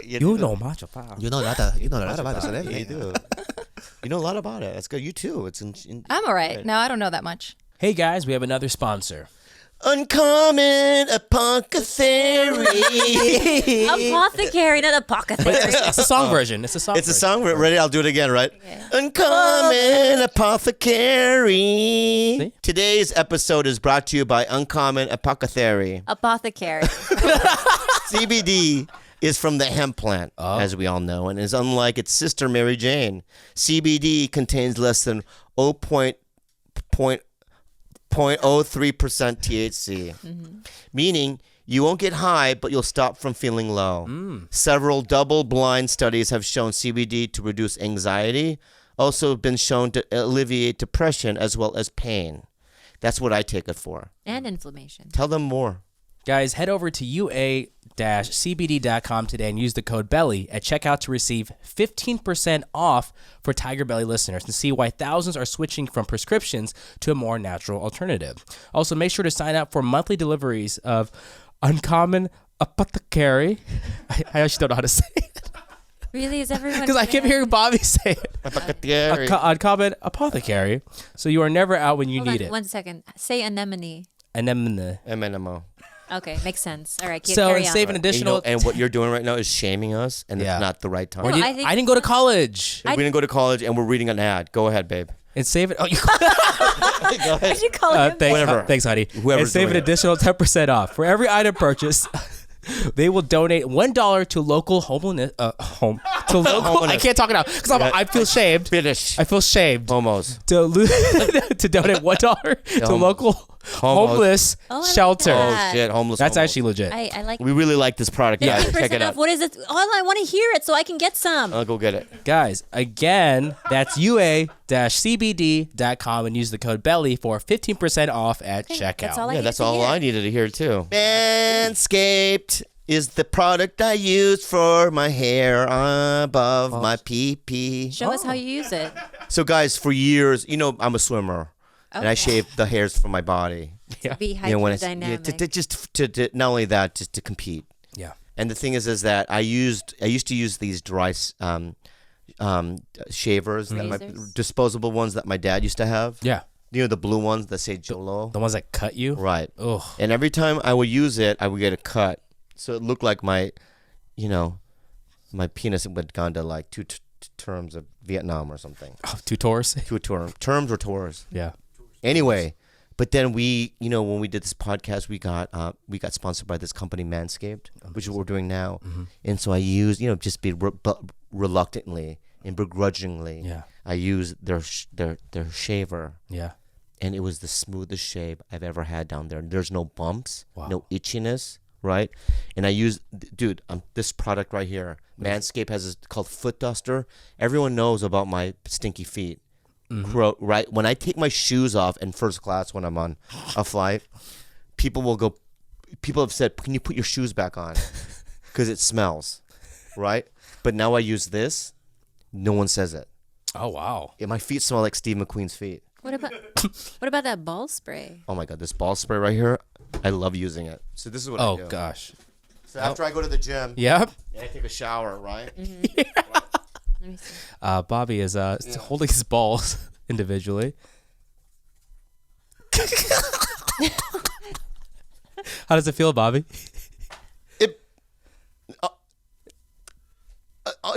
You know much about. You know that. You know that about Yeah, it. you do. You know a lot about it. That's good. You too. It's I'm all right. No, I don't know that much. Hey guys, we have another sponsor. Uncommon Apothecary. Apothecary, not apothecary. It's a song version. It's a song. It's a version. song. Ready? I'll do it again, right? Uncommon Apothecary. See? Today's episode is brought to you by Uncommon Apothecary. Apothecary. CBD is from the hemp plant, as we all know, and is unlike its sister Mary Jane. CBD contains less than 0.03% THC, meaning You won't get high, but you'll stop from feeling low. Several double-blind studies have shown CBD to reduce anxiety, also been shown to alleviate depression as well as pain. That's what I take it for. And inflammation. Tell them more. Guys, head over to ua-cbd.com today and use the code BELLY at checkout to receive 15% off for TigerBelly listeners and see why thousands are switching from prescriptions to a more natural alternative. Also, make sure to sign up for monthly deliveries of Uncommon Apothecary. I actually don't know how to say it Really? Is everyone? because I keep hearing Bobby say it. Apothecary. Uncommon Apothecary. So you are never out when you Hold need on, it. 1 second. Say anemone. And then MNMO. Okay, makes sense. All right, so carry and on. save an additional. And what you're doing right now is shaming us, and Yeah. it's not the right time. Or No, did- I think- I didn't go to college. we didn't go to college, and we're reading an ad. Go ahead, babe. And save it. Oh, you. Why'd you call him? Thanks, Whatever. Thanks, honey. Whoever's and save an doing it. additional 10% off for every item purchased. They will donate $1 to local homelessness. To local. I can't talk now because I feel shamed. Finish. I feel shamed Homos. to donate $1 to Homos. local homeless Oh, I like shelter. that. Oh, shit. Homeless. That's homos. actually legit. I like We really like this product, guys. Check it 15% out. off. What is it? All I want to hear it so I can get some. I'll go get it. Guys, again, that's ua-cbd.com and use the code BELLY for 15% off at checkout. That's all I Yeah, need that's to all hear. I needed to hear too. Manscaped is the product I use for my hair above my pee-pee. Show us how you use it. So guys, for years, I'm a swimmer, and I shave the hairs from my body. Be When hydrodynamic. to not only that, just to compete. Yeah. And the thing is that I used to use these dry shavers, that Razors? disposable ones that my dad used to have. Yeah. The blue ones that say Jolo. The ones that cut you? Right. Ugh. And every time I would use it, I would get a cut. So it looked like my penis had gone to like two terms of Vietnam or something. Oh, 2 tours? Two terms or tours. Yeah. Anyway, but then we, when we did this podcast, we got sponsored by this company, Manscaped, which is what we're doing now. And so I used, just reluctantly and begrudgingly, Yeah. I used their shaver. Yeah. And it was the smoothest shave I've ever had down there. There's no bumps, Wow. no itchiness, right? And I use, dude, this product right here. Manscaped has this called Foot Duster. Everyone knows about my stinky feet, right? When I take my shoes off in first class when I'm on a flight, people have said, can you put your shoes back on? Because it smells, right? But now I use this, no one says it. Oh, wow. Yeah, my feet smell like Steve McQueen's feet. What about that ball spray? Oh my god, this ball spray right here, I love using it. So this is what I Oh, do. gosh. So after I go to the gym, Yep. and I take a shower, right? Let me see. Bobby is holding his balls individually. How does it feel, Bobby? It.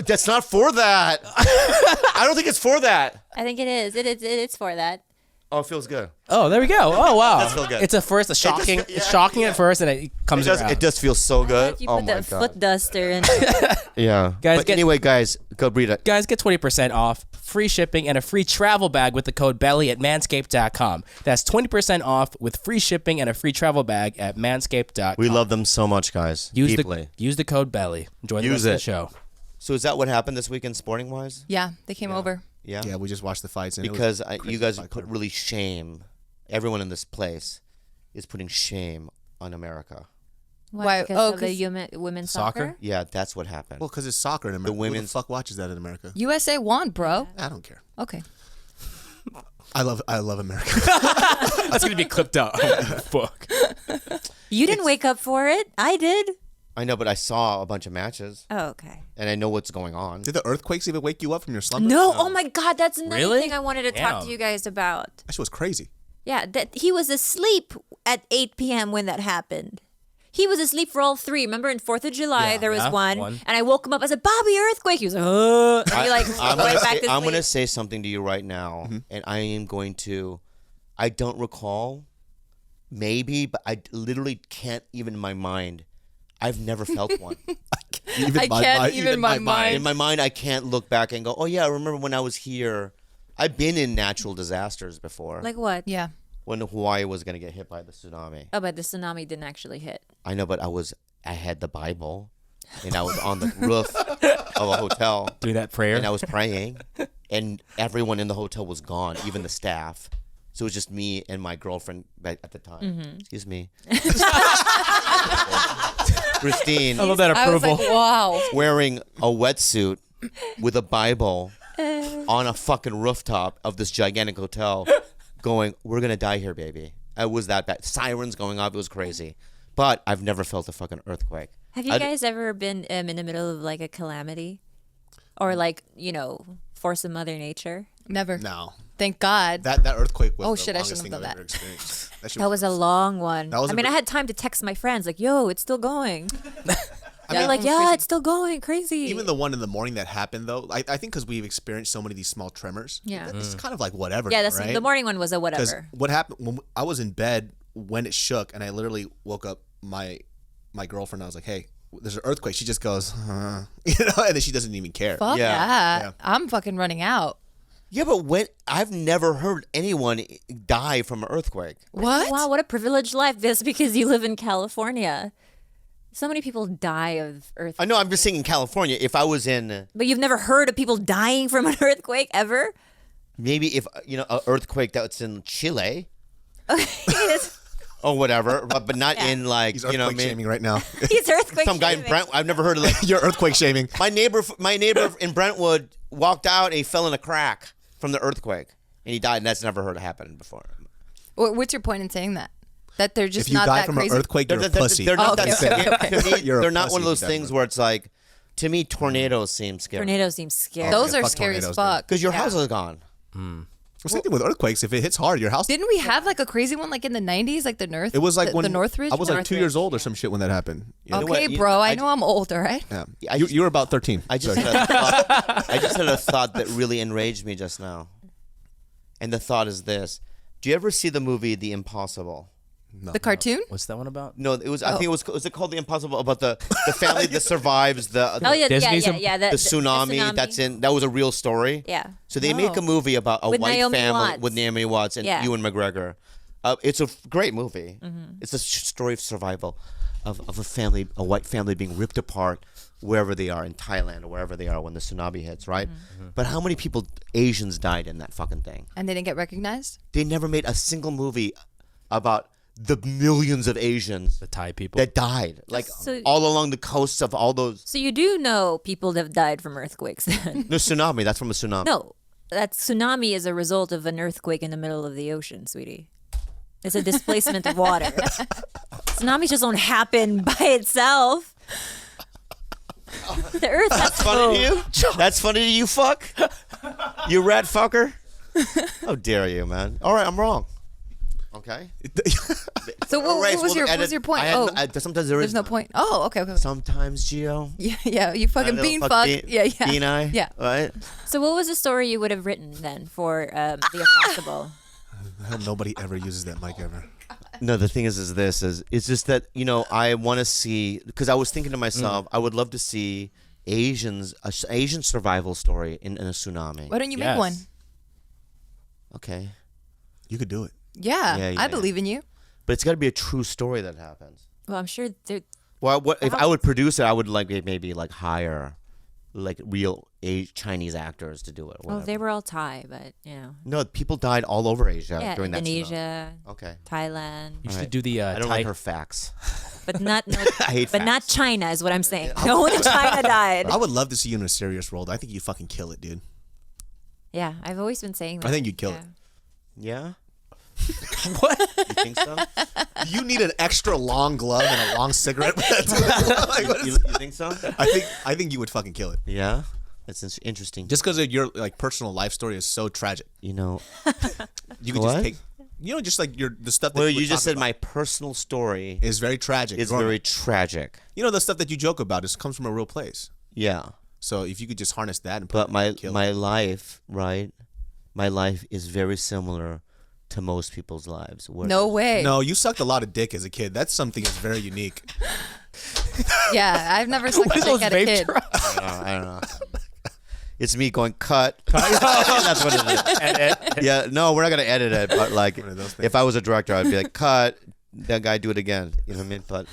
That's not for that. I don't think it's for that. I think it is. It's for that. Oh, it feels good. Oh, there we go. Oh, wow. Does feel good. It's a shocking. It's shocking at first, and it comes around. It does feel so good. If you Oh put my the god. foot duster in. Yeah. Guys, But get- anyway, guys, go read it. Guys, get 20% off, free shipping, and a free travel bag with the code BELLY at manscaped.com. That's 20% off with free shipping and a free travel bag at manscaped.com. We love them so much, guys. use deeply. the code BELLY. Enjoy the Use rest of the it. show. So is that what happened this weekend, sporting wise? Yeah, they came over. Yeah. Yeah, we just watched the fights. And it was Because crazy you guys fight put card. really shame. Everyone in this place is putting shame on America. Why? Because Oh, of the 'cause women's soccer? soccer? Yeah, that's what happened. Well, because it's soccer in America. Who the women's- fuck watches that in America? USA won, bro. I don't care. Okay. I love America. That's going to be clipped out. Fuck. You didn't wake up for it. I did. I know, but I saw a bunch of matches, Oh, okay. and I know what's going on. Did the earthquakes even wake you up from your slumber? No. Oh my God. That's another Really? thing I wanted to talk Damn. to you guys about. That shit was crazy. Yeah, that he was asleep at 8 p.m. when that happened. He was asleep for all three. Remember, in 4th of July, there was Yeah, one, one. and I woke him up. I said, "Bobby, earthquake." He was like, "Oh," and he like I'm went gonna back say, to I'm sleep. gonna say something to you right now, and I am going to. I don't recall, maybe, but I literally can't even in my mind. I've never felt one. Even I can't even my mind. In my mind, I can't look back and go, "Oh yeah, I remember when I was here." I've been in natural disasters before. Like what? Yeah. when Hawaii was gonna get hit by the tsunami. Oh, but the tsunami didn't actually hit. I know, but I had the Bible, and I was on the roof of a hotel Doing that prayer. and I was praying, and everyone in the hotel was gone, even the staff. So it was just me and my girlfriend at the time. Excuse me. Christine I love that I was approval. like, wow. wearing a wetsuit with a Bible on a fucking rooftop of this gigantic hotel going, we're going to die here, baby. It was that bad. Sirens going off. It was crazy. But I've never felt a fucking earthquake. Have you guys ever been in the middle of like a calamity, or like force of Mother Nature? Never. No. Thank God. That earthquake was Oh, the shit, I longest shouldn't thing have I've done ever that. experienced. Shit That was a long one. That was I a mean, bit- I had time to text my friends like, "Yo, it's still going." They're Yeah, like, that was "Yeah, crazy. it's still going, crazy." Even the one in the morning that happened, though, I think because we've experienced so many of these small tremors. Yeah. It's kind of like whatever. yeah, now, that's right? the morning one was a Because whatever. what happened when I was in bed when it shook, and I literally woke up my girlfriend. I was like, "Hey, there's an earthquake." She just goes, and then she doesn't even care. Fuck Yeah. that. Yeah. I'm fucking running out. Yeah, but I've never heard anyone die from an earthquake. What? Wow, what a privileged life this because you live in California. So many people die of earthquakes. I know, I'm just saying in California, if I was in, But you've never heard of people dying from an earthquake ever? maybe if, an earthquake that's in Chile or whatever, but not in like, He's you know what I earthquake mean? shaming right now. He's earthquake Some guy in shaming. Brent, I've never heard of like, You're earthquake shaming. my neighbor in Brentwood walked out and he fell in a crack from the earthquake and he died, and that's never heard of happen before. What's your point in saying that? That they're just If you not die that from crazy? an earthquake, you're a pussy. They're not Oh, okay, that scary. okay, To me, You're a they're not one of pussy, those things definitely. where it's like, to me, tornadoes seem scary. Tornadoes seem scary. Those yeah, are fuck scary as tornadoes, fuck. Because your house is gone. Same thing with earthquakes. If it hits hard, your house. Didn't we have like a crazy one like in the 90s, like the North? It was like the when Northridge. I was like 2 years Northridge, old or some shit when that happened. You know? Okay, what? bro. I I- know I'm old, all right? Yeah. I You, just- you were about 13. I just Sorry. had a thought, I just had a thought that really enraged me just now. And the thought is this. Do you ever see the movie The Impossible? The cartoon? What's that one about? No, it was. I think it was it called The Impossible, about the family that survives the Oh yeah, Disney's yeah. the tsunami. That was a real story. Yeah. So they make a movie about a With white Naomi family Watts. with Naomi Watts and Yeah. Ewan McGregor. It's a great movie. It's a story of survival of a family, a white family being ripped apart wherever they are in Thailand or wherever they are when the tsunami hits, right? But how many people, Asians, died in that fucking thing? And they didn't get recognized? They never made a single movie about the millions of Asians The Thai people. that died, like So- all along the coasts of all those. So you do know people that have died from earthquakes then? The tsunami, that's from a tsunami. No, that tsunami is a result of an earthquake in the middle of the ocean, sweetie. It's a displacement of water. Tsunamis just don't happen by itself. The earth has Funny to you? That's funny to you, fuck? You rat fucker? How dare you, man? All right, I'm wrong. Okay. So what, All right, what was we'll your edit- point? I had- Oh, sometimes there there's is no none. point. Oh, okay, okay. Sometimes, Geo. Yeah, you fucking I know, bean fuck fuck. bean- Yeah, yeah. Bean eye. Yeah. Right? So what was the story you would have written then for The Impossible? Hell, nobody ever uses that mic ever. No, the thing is it's just that, I want to see, because I was thinking to myself, I would love to see Asian survival story in a tsunami. Why don't you Yes. make one? Okay. You could do it. Yeah, Yeah, I yeah. believe in you. But it's got to be a true story that happens. Well, I'm sure there. Well, if I would produce it, I would maybe hire real Chinese actors to do it. Or Well, whatever. they were all Thai, but No, people died all over Asia yeah, during that tsunami. Indonesia, Okay. Thailand, You should Alright. do the I don't Thai. like her facts. but not I hate but not facts. China is what I'm saying. No one in China died. I would love to see you in a serious role. I think you fucking kill it, dude. Yeah, I've always been saying that. I think you'd kill Yeah. Yeah? What? You think so? You need an extra long glove and a long cigarette. Like, what you is- think so? I think you would fucking kill it. Yeah? That's interesting. Just because your personal life story is so tragic. You know, You could What? just take, just like the stuff that well, you you would just talk said about my personal story is very tragic. is growing very up. tragic. The stuff that you joke about comes from a real place. Yeah. So if you could just harness that and put But it, my you'd kill it. my life, right? My life is very similar to most people's lives. No way. No, you sucked a lot of dick as a kid. That's something that's very unique. Yeah, I've never sucked a dick at a kid. I don't know. It's me going cut. That's what it is. And Yeah, no, we're not gonna edit it. But like, One of those things. if I was a director, I'd be like, cut. That guy do it again. You know what I mean? But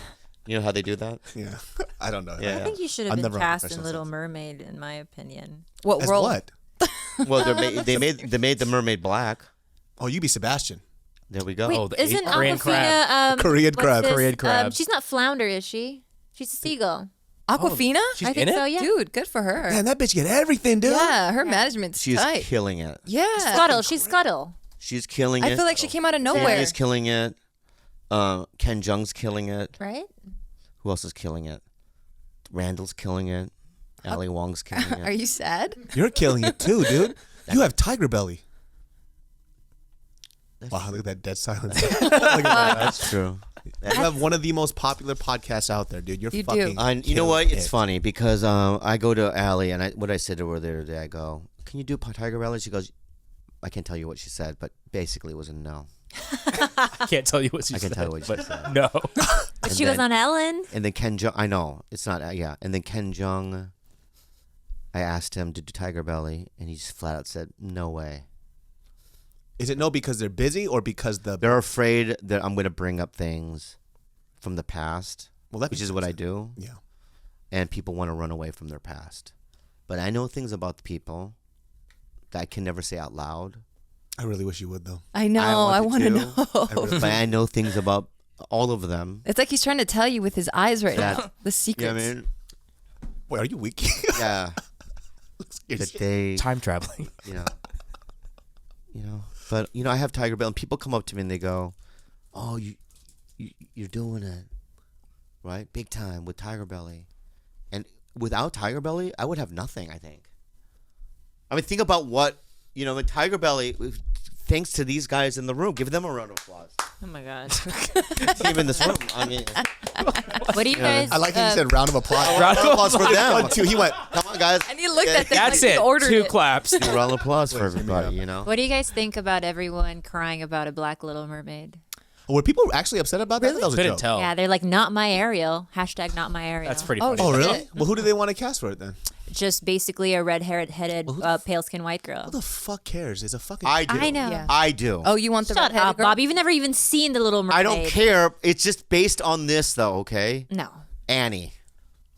you know how they do that? Yeah. I don't know. Yeah. I think you should have I've been never had cast in professional Little sex. Mermaid, in my opinion. What As role? what? Well, they made the mermaid black. Oh, you be Sebastian. There we go. Wait, the isn't Korean crab. Aquafina Korean what's crab. this? Korean crab. She's not flounder, is she? She's a seagull. Aquafina? She's I think in so. it? Yeah. Dude, good for her. Man, that bitch get everything, dude. Yeah, her management's She's tight. killing it. Yeah. Scuttle. She's Scuttle. She's killing it. I feel like she came out of nowhere. She's killing it. Ken Jeong's killing it. Right? Who else is killing it? Randall's killing it. Ali Wong's killing Are it. you sad? You're killing it too, dude. You have TigerBelly. Wow, look at that dead silence. Look at that. That's true. You have one of the most popular podcasts out there, dude. You're You do. fucking. You know what? killing It's it. funny because I go to Ali and what I said to her the other day, I go, "Can you do TigerBelly?" She goes, "I can't tell you what she said, but basically it was a no." I can't tell you what she I said. can tell you what she but said. no. But And she was then- on Ellen. And then Ken Jeong, I know it's not. Yeah. And then Ken Jeong, I asked him to do TigerBelly, and he just flat out said, "No way." Is it no because they're busy or because the? They're afraid that I'm going to bring up things from the past, Well, that which makes is what I sense. do, Yeah. and people want to run away from their past. But I know things about the people that I can never say out loud. I really wish you would though. I know. I want to know. I really But I know things about all of them. It's like he's trying to tell you with his eyes right Yeah. now. The You secrets. know what I mean? Wait, are you weak? Yeah. That they, Time traveling. you know. But I have TigerBelly, and people come up to me and they go, "Oh, you're doing it, right? Big time with TigerBelly." And without TigerBelly, I would have nothing. I think. I mean, think about what with TigerBelly. Thanks to these guys in the room, give them a round of applause. Oh my god. Team in this room. I mean, What do you guys? I like how you said round of applause. round of applause for them. 1, 2. He went. Come on, guys. And he looked at them That's like he it. ordered 2 it. claps. A round of applause for everybody. What do you guys think about everyone crying about a black Little Mermaid? Were people actually upset about that? That was a Couldn't joke. tell. Yeah, they're like, not my Ariel. Hashtag not my Ariel. That's pretty Oh, funny. Oh, shit. really? Well, who do they want to cast for it then? Just basically a red-headed, pale-skinned white girl. Who the fuck cares? It's a fucking. I do. I know. Yeah. I do. Oh, you want the Shut redheaded up, girl? Bob. You've never even seen the Little Mermaid. I don't care. It's just based on this, though. Okay. No. Annie.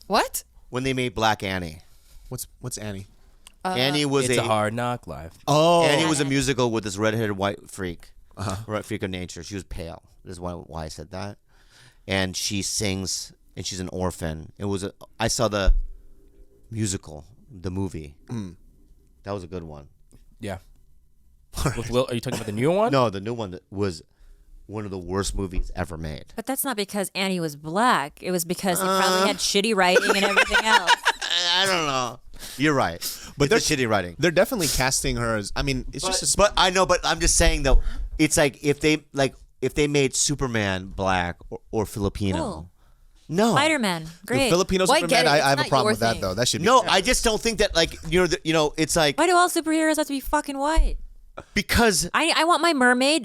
What? When they made Black Annie. What's Annie? Annie was It's a hard knock life. Oh, Annie was a musical with this redheaded white freak, right freak of nature. She was pale. This is why I said that. And she sings, and she's an orphan. I saw the musical, the movie. That was a good one. Yeah. With Will, are you talking about the new one? No, the new one that was one of the worst movies ever made. But that's not because Annie was black. It was because he probably had shitty writing and everything else. I don't know. You're right. But It's the shitty writing. They're definitely casting her as. I mean, it's just. But I know. But I'm just saying though, it's like if they made Superman black or Filipino. Cool. No. Spider-Man. the Great. Filipino Well, I Superman. get it. I It's have a not problem your with that thing. though. That should be. No, I just don't think that it's like Why do all superheroes have to be fucking white? because I want my mermaid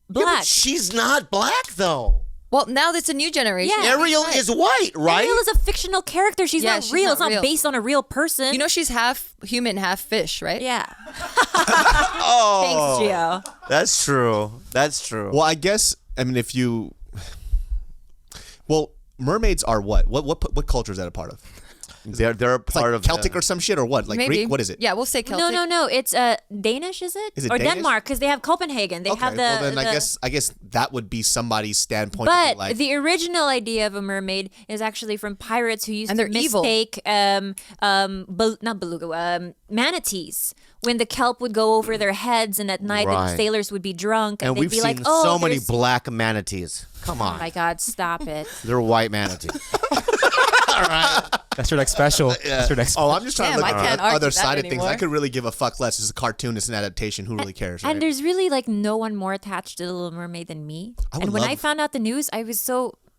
Yeah, black. but she's not black though. Well, now that's a new generation. Yeah. Ariel is white, right? Ariel is a fictional character. She's Yeah, not she's real. not It's not real. based on a real person. You know she's half human, half fish, right? Yeah. Oh, Thanks, Geo. that's true. That's true. Well, I guess. I mean, if you. Well, mermaids are what? What culture is that a part of? They're a It's like part of Celtic or some shit or what? Like Maybe. Greek? What is it? Yeah, we'll say Celtic. No. It's Danish, is it? Is it or Danish? Denmark? Because they have Copenhagen. They Okay. have the. Well, then I the- guess that would be somebody's standpoint. to But be like, the original idea of a mermaid is actually from pirates who used And to they're evil. mistake not beluga manatees when the kelp would go over their heads and at night Right. the sailors would be drunk and, and they'd we've be seen like, oh, so many there's- black manatees. Come Oh on, my God, stop it. they're white manatees. That's your next special. That's your next. oh, I'm just trying Damn, to look I at can't the argue other that side of things. anymore. I could really give a fuck less. It's a cartoon. It's an adaptation. Who really cares? Right? And there's really like no one more attached to the Little Mermaid than me. I would And when I love- found out the news, I was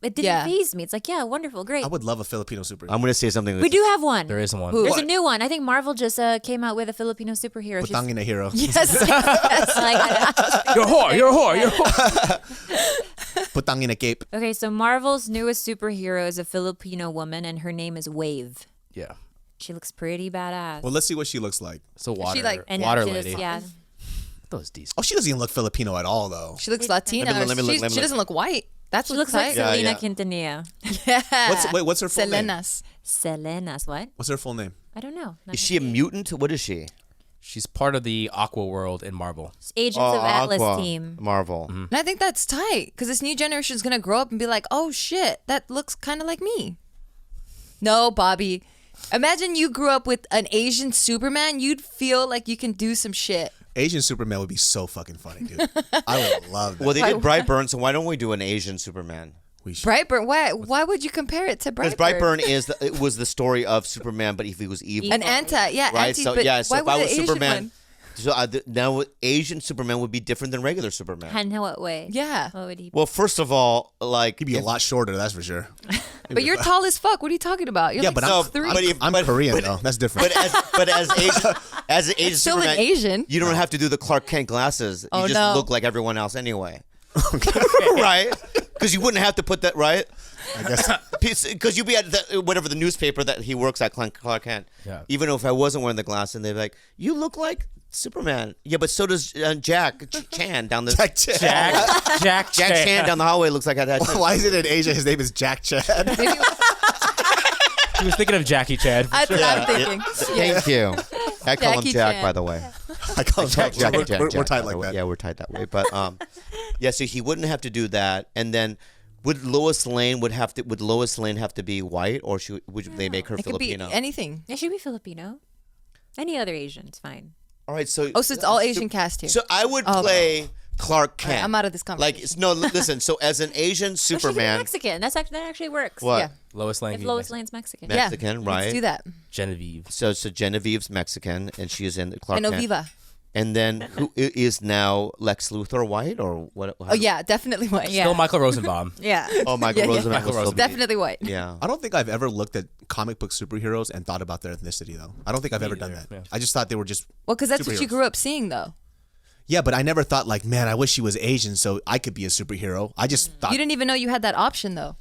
it didn't Yeah. faze me. It's like, yeah, wonderful, great. I would love a Filipino superhero. I'm gonna say something. We do have one. There isn't one. Who? There's a new one. I think Marvel just came out with a Filipino superhero. She's- Putang ina hero. Yes. like, You're a whore. You're a whore. You're a whore. Putang ina cape. okay, so Marvel's newest superhero is a Filipino woman, and her name is Wave. Yeah. She looks pretty badass. Well, let's see what she looks like. So water, and water just- lady. Yeah. Those decent. Oh, she doesn't even look Filipino at all, though. She looks Latina. Let me look, She let me look. doesn't look white. That's She what's looks like tight. Yeah, Selena yeah. Quintanilla. Yeah. What's her full name? Selena's. Selena's what? What's her full name? I don't know. Is she a mutant? What is she? She's part of the Aqua world in Marvel. Agents of Atlas Aqua, team. Marvel. And I think that's tight because this new generation is going to grow up and be like, oh shit, that looks kind of like me. No, Bobby. Imagine you grew up with an Asian Superman. You'd feel like you can do some shit. Asian Superman would be so fucking funny, dude. I would love that. Well, they did Brightburn, so why don't we do an Asian Superman? We should. Brightburn. Why would you compare it to Because Brightburn? Brightburn it was the story of Superman, but if he was evil. An anti, yeah, Right, anti. so but yeah, so why if would I an was Asian Superman, one? so now Asian Superman would be different than regular Superman. In what way? Yeah. What would he? Well, first of all, like He'd be a lot shorter, that's for sure. But you're tall as fuck. What are you talking about? You're Yeah, like but No, 6'3". but if- I'm Korean, though. That's different. but as Asian, as an Asian Still an Superman, Asian. you don't have to do the Clark Kent glasses. Oh, you just no. look like everyone else anyway. Right? Because you wouldn't have to put that right. I guess. Because you'd be at whatever the newspaper that he works at, Clark Kent. Yeah. Even if I wasn't wearing the glasses, and they'd be like, "You look like Superman." Yeah, but so does Jack Chan down the Jack Chad. Jack Jack Chan down the hallway looks like that. too. Why is it in Asia? His name is Jack Chad. He was thinking of Jackie Chan. That's what I'm thinking. Thank you. I call him Jackie Jack, Chan. by the way. I call him Jack. Jack, We're Jack, tight by the like way. that. Yeah, we're tight that way. But yeah, so he wouldn't have to do that. And then would Lois Lane have to be white, or would they make her It could be Filipino? anything. It should be Filipino. Any other Asian's fine. All right, so Oh, so it's all Asian cast here. So I would Oh. play Clark Kent. I'm out of this Like, conversation. no, listen. So as an Asian Or she could be Superman, Mexican. That actually works. what? Yeah. Lois Lane. If can be Lois Mexican. Lane's Mexican. Mexican, yeah, right? Let's do that. Genevieve. So Genevieve's Mexican, and she is in Clark Kent. Genoviva. And then who is now Lex Luthor white or what? Oh yeah, definitely white. Yeah. Still Michael Rosenbaum. Yeah. Oh, Michael Yeah, yeah. Rosenbaum. Michael will still Rosenbaum. be- Definitely white. Yeah. I don't think I've ever looked at comic book superheroes and thought about their ethnicity, though. I don't think I've ever done that. yeah. I just thought they were just. Well, because that's what you Superheroes. grew up seeing, though. Yeah, but I never thought, like, man, I wish she was Asian so I could be a superhero. I just thought, You didn't even know you had that option, though.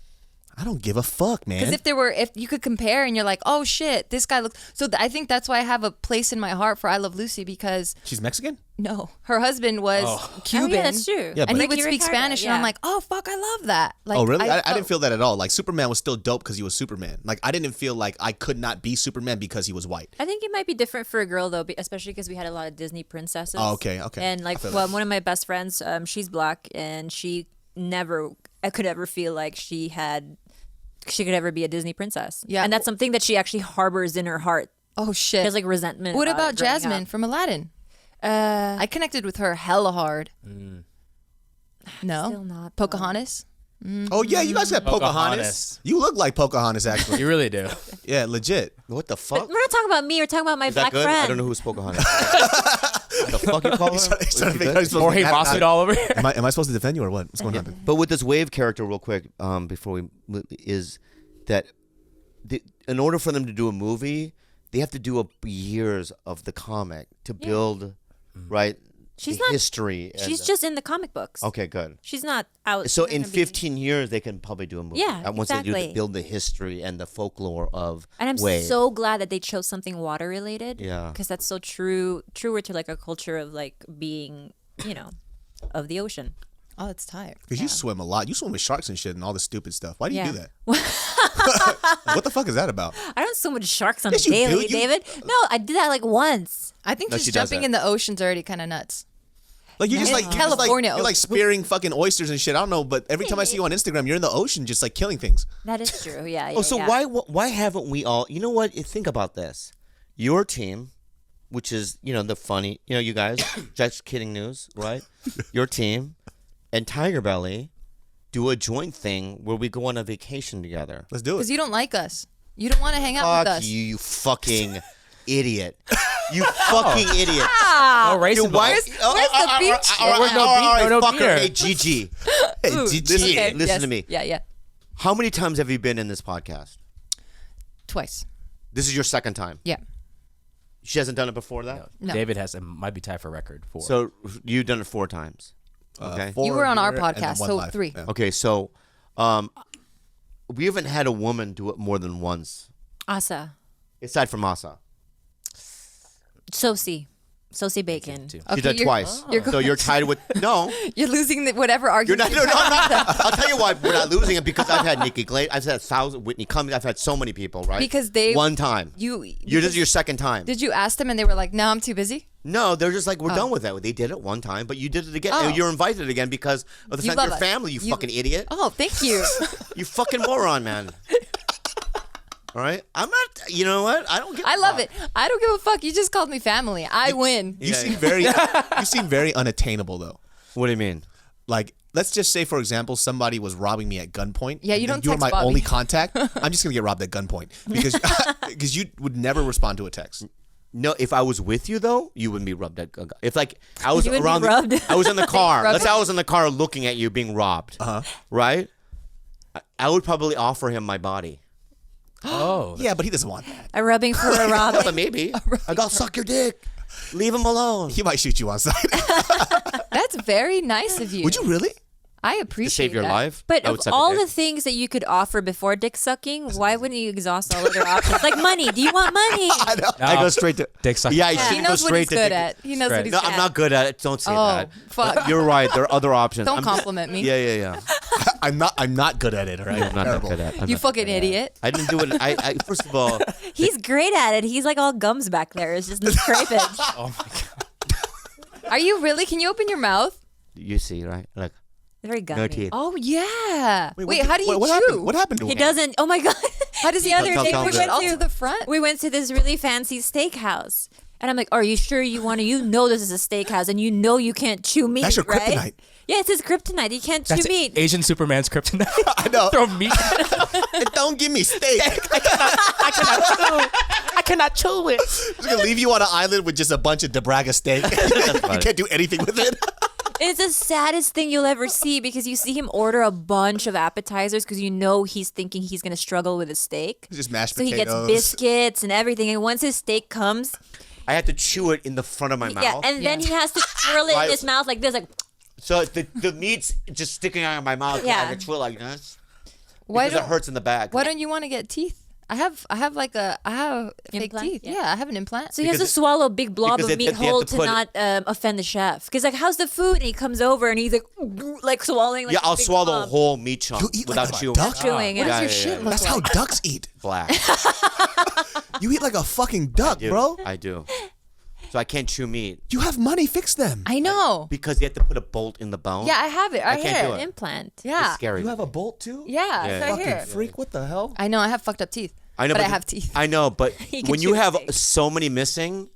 I don't give a fuck, man. Because if you could compare and you're like, oh shit, this guy looks. So I think that's why I have a place in my heart for I Love Lucy because She's Mexican? no, her husband was Cuban. Oh, yeah, that's true. Yeah, And he but- would speak Ricardo, Spanish, and I'm yeah. like, oh fuck, I love that. Like, Oh, really? I felt- didn't feel that at all. Like, Superman was still dope because he was Superman. Like, I didn't feel like I could not be Superman because he was white. I think it might be different for a girl though, especially because we had a lot of Disney princesses. Oh, okay. And like, well, one of my best friends, she's black, and I could ever feel like she could ever be a Disney princess. Yeah. and that's something that she actually harbors in her heart. Oh She shit. has like resentment. What about about it growing Jasmine up. from Aladdin? I connected with her hella hard. No, Still not, though. Pocahontas. Oh, yeah, you guys got Pocahontas. Pocahontas. You look like Pocahontas, actually. You really do. Yeah, legit. What the fuck? We're not talking about me. We're talking about my Is that black good? friend. I don't know who's Pocahontas. What the fuck you call her? He's trying to Is she figure good? out he's supposed to Jorge be mad at Masvidal that. all over here. Am I supposed to defend you or what? What's going on? But with this Wave character, real quick, before we is that in order for them to do a movie, they have to do years of the comic to build, right? She's the not- history. She's just in the comic books. okay. Good. She's not out. So she's in not gonna be- 15 years, they can probably do a movie. Yeah, Once they exactly. build the history and the folklore of And I'm Wave. so glad that they chose something water related. Yeah. Because that's so truer to like a culture of like being, of the ocean. Oh, it's tight. Because you swim a lot. You swim with sharks and shit and all the stupid stuff. Why do you Yeah. do that? What the fuck is that about? I don't swim with sharks on Yes, a you daily, do. You- David. No, I did that like once. I think No, just she does jumping that. in the ocean's already kind of nuts. Like you're just Yeah. like you're just like- California. you're like spearing fucking oysters and shit. I don't know, but every time I see you on Instagram, you're in the ocean just like killing things. That is true. Yeah. Oh, so yeah. why haven't we all? You know what? Think about this. Your team, which is the funny, you guys, just kidding news, right? Your team and TigerBelly do a joint thing where we go on a vacation together. Let's do Because it. you don't like us. You don't want to hang out with Fuck us. you, you fucking idiot! You fucking idiot! No racing Why? balls. where's the beach shit? Where's no fucker. beer? Hey, Gigi, Ooh, listen, okay, listen yes. to me. Yeah. How many times have you been in this podcast? Twice. This is your second time. Yeah. She hasn't done it before that. No. David might be tied for record for. So you've done it 4 times. Okay. 4 You were on our here and then podcast, 1 so live. 3. Yeah. Okay, so we haven't had a woman do it more than once. Asa. Aside from Masa. Sosi bacon. Too. She did you're- twice. you're So you're tied with no. You're losing whatever You're argument. not. No, I'm not. I'll tell you why we're not losing it because I've had Nikki Glaze. I've had 1,000 Whitney Cummings. I've had so many people, right? Because they- one time. You're just your second time. Did you ask them and they were like, "No, I'm too busy." No, they're just like we're done with that. They did it one time, but you did it again. Oh. You're invited again because of the You fact love you're us. family. You fucking idiot. Oh, thank you. You fucking moron, man. All right, I'm not. You know what? I don't give. I a love fuck. it. I don't give a fuck. You just called me family. I win. You seem very unattainable though. What do you mean? Like, let's just say, for example, somebody was robbing me at gunpoint. Yeah, you and don't You were text my Bobby. only contact. I'm just gonna get robbed at gunpoint because you would never respond to a text. No, if I was with you though, you wouldn't be rubbed. If like I was You wouldn't be around, rubbed. I was in the car. Rubbed. Let's say I was in the car looking at you being robbed. Right? I would probably offer him my body. Oh. Yeah, but he doesn't want that. A rubbing for a rob. But maybe I got suck your dick. Leave him alone. He might shoot you on sight. That's very nice of you. Would you really? I To appreciate save your that. life. But I would of suck a all dick. the things that you could offer before dick sucking, why wouldn't you exhaust all other options? Like money. Do you want money? I go straight to Dick sucking. Yeah, He knows what he's good at. He knows what he's No, good I'm at. not good at it. Don't say Oh, that. fuck. But you're right. There are other options. Don't I'm- compliment me. Yeah. I'm not good at it. All right. I'm not that good at it. I'm You not fucking good at it. idiot. I didn't do it. I first of all, He's great at it. He's like all gums back there. It's just scraping. Oh my god. Are you really? Can you open your mouth? you see, right? Like Very gummy. no teeth. Oh yeah. Wait, what- how do you what chew? happened? What happened to He him? doesn't. Oh my god. How does he The other Tell- day tell we him went all to to the front? we went to this really fancy steakhouse, and I'm like, "Are you sure you want to? You know this is a steakhouse, and you know you can't chew meat, That's your right?" kryptonite. Yeah, it's his kryptonite. He can't chew That's meat. Asian Superman's kryptonite. I know. Throw meat. Don't give me steak. I cannot chew it. I'm just gonna leave you on an island with just a bunch of DeBraga steak. You can't do anything with it. It's the saddest thing you'll ever see because you see him order a bunch of appetizers because you know he's thinking he's gonna struggle with a steak. Just mashed So he gets potatoes. biscuits and everything, and once his steak comes, I had to chew it in the front of my mouth. yeah, and then he has to twirl it Right. in his mouth like this, like. So the meat's just sticking out of my mouth. Yeah. I can twirl like this Why because it don't hurts in the back. Why don't you want to get teeth? I have fake Implant? teeth. Yeah. Yeah, I have an implant. So he has to Because it- swallow a big blob because of they meat have to whole put to not offend the chef. Because like, how's the food? And he comes over and he's like swallowing. Like, Yeah, a I'll big swallow a lump. whole meat chunk You eat without like a chewing. duck? Chewing. What yeah. does your yeah, shit yeah. look That's like? how ducks eat. Black. You eat like a fucking duck, Dude, bro. I do. So I can't chew meat You have money. Fix them. I know. because you have to put a bolt in the bone. Yeah, I have it. I can't do An it. implant. Yeah. It's scary. You have a bolt too? Yeah, it's right Fucking here. freak. What the hell? I know. I have fucked up teeth. I know, but I the- have teeth. I know, but He can when you chew have steak. so many missing,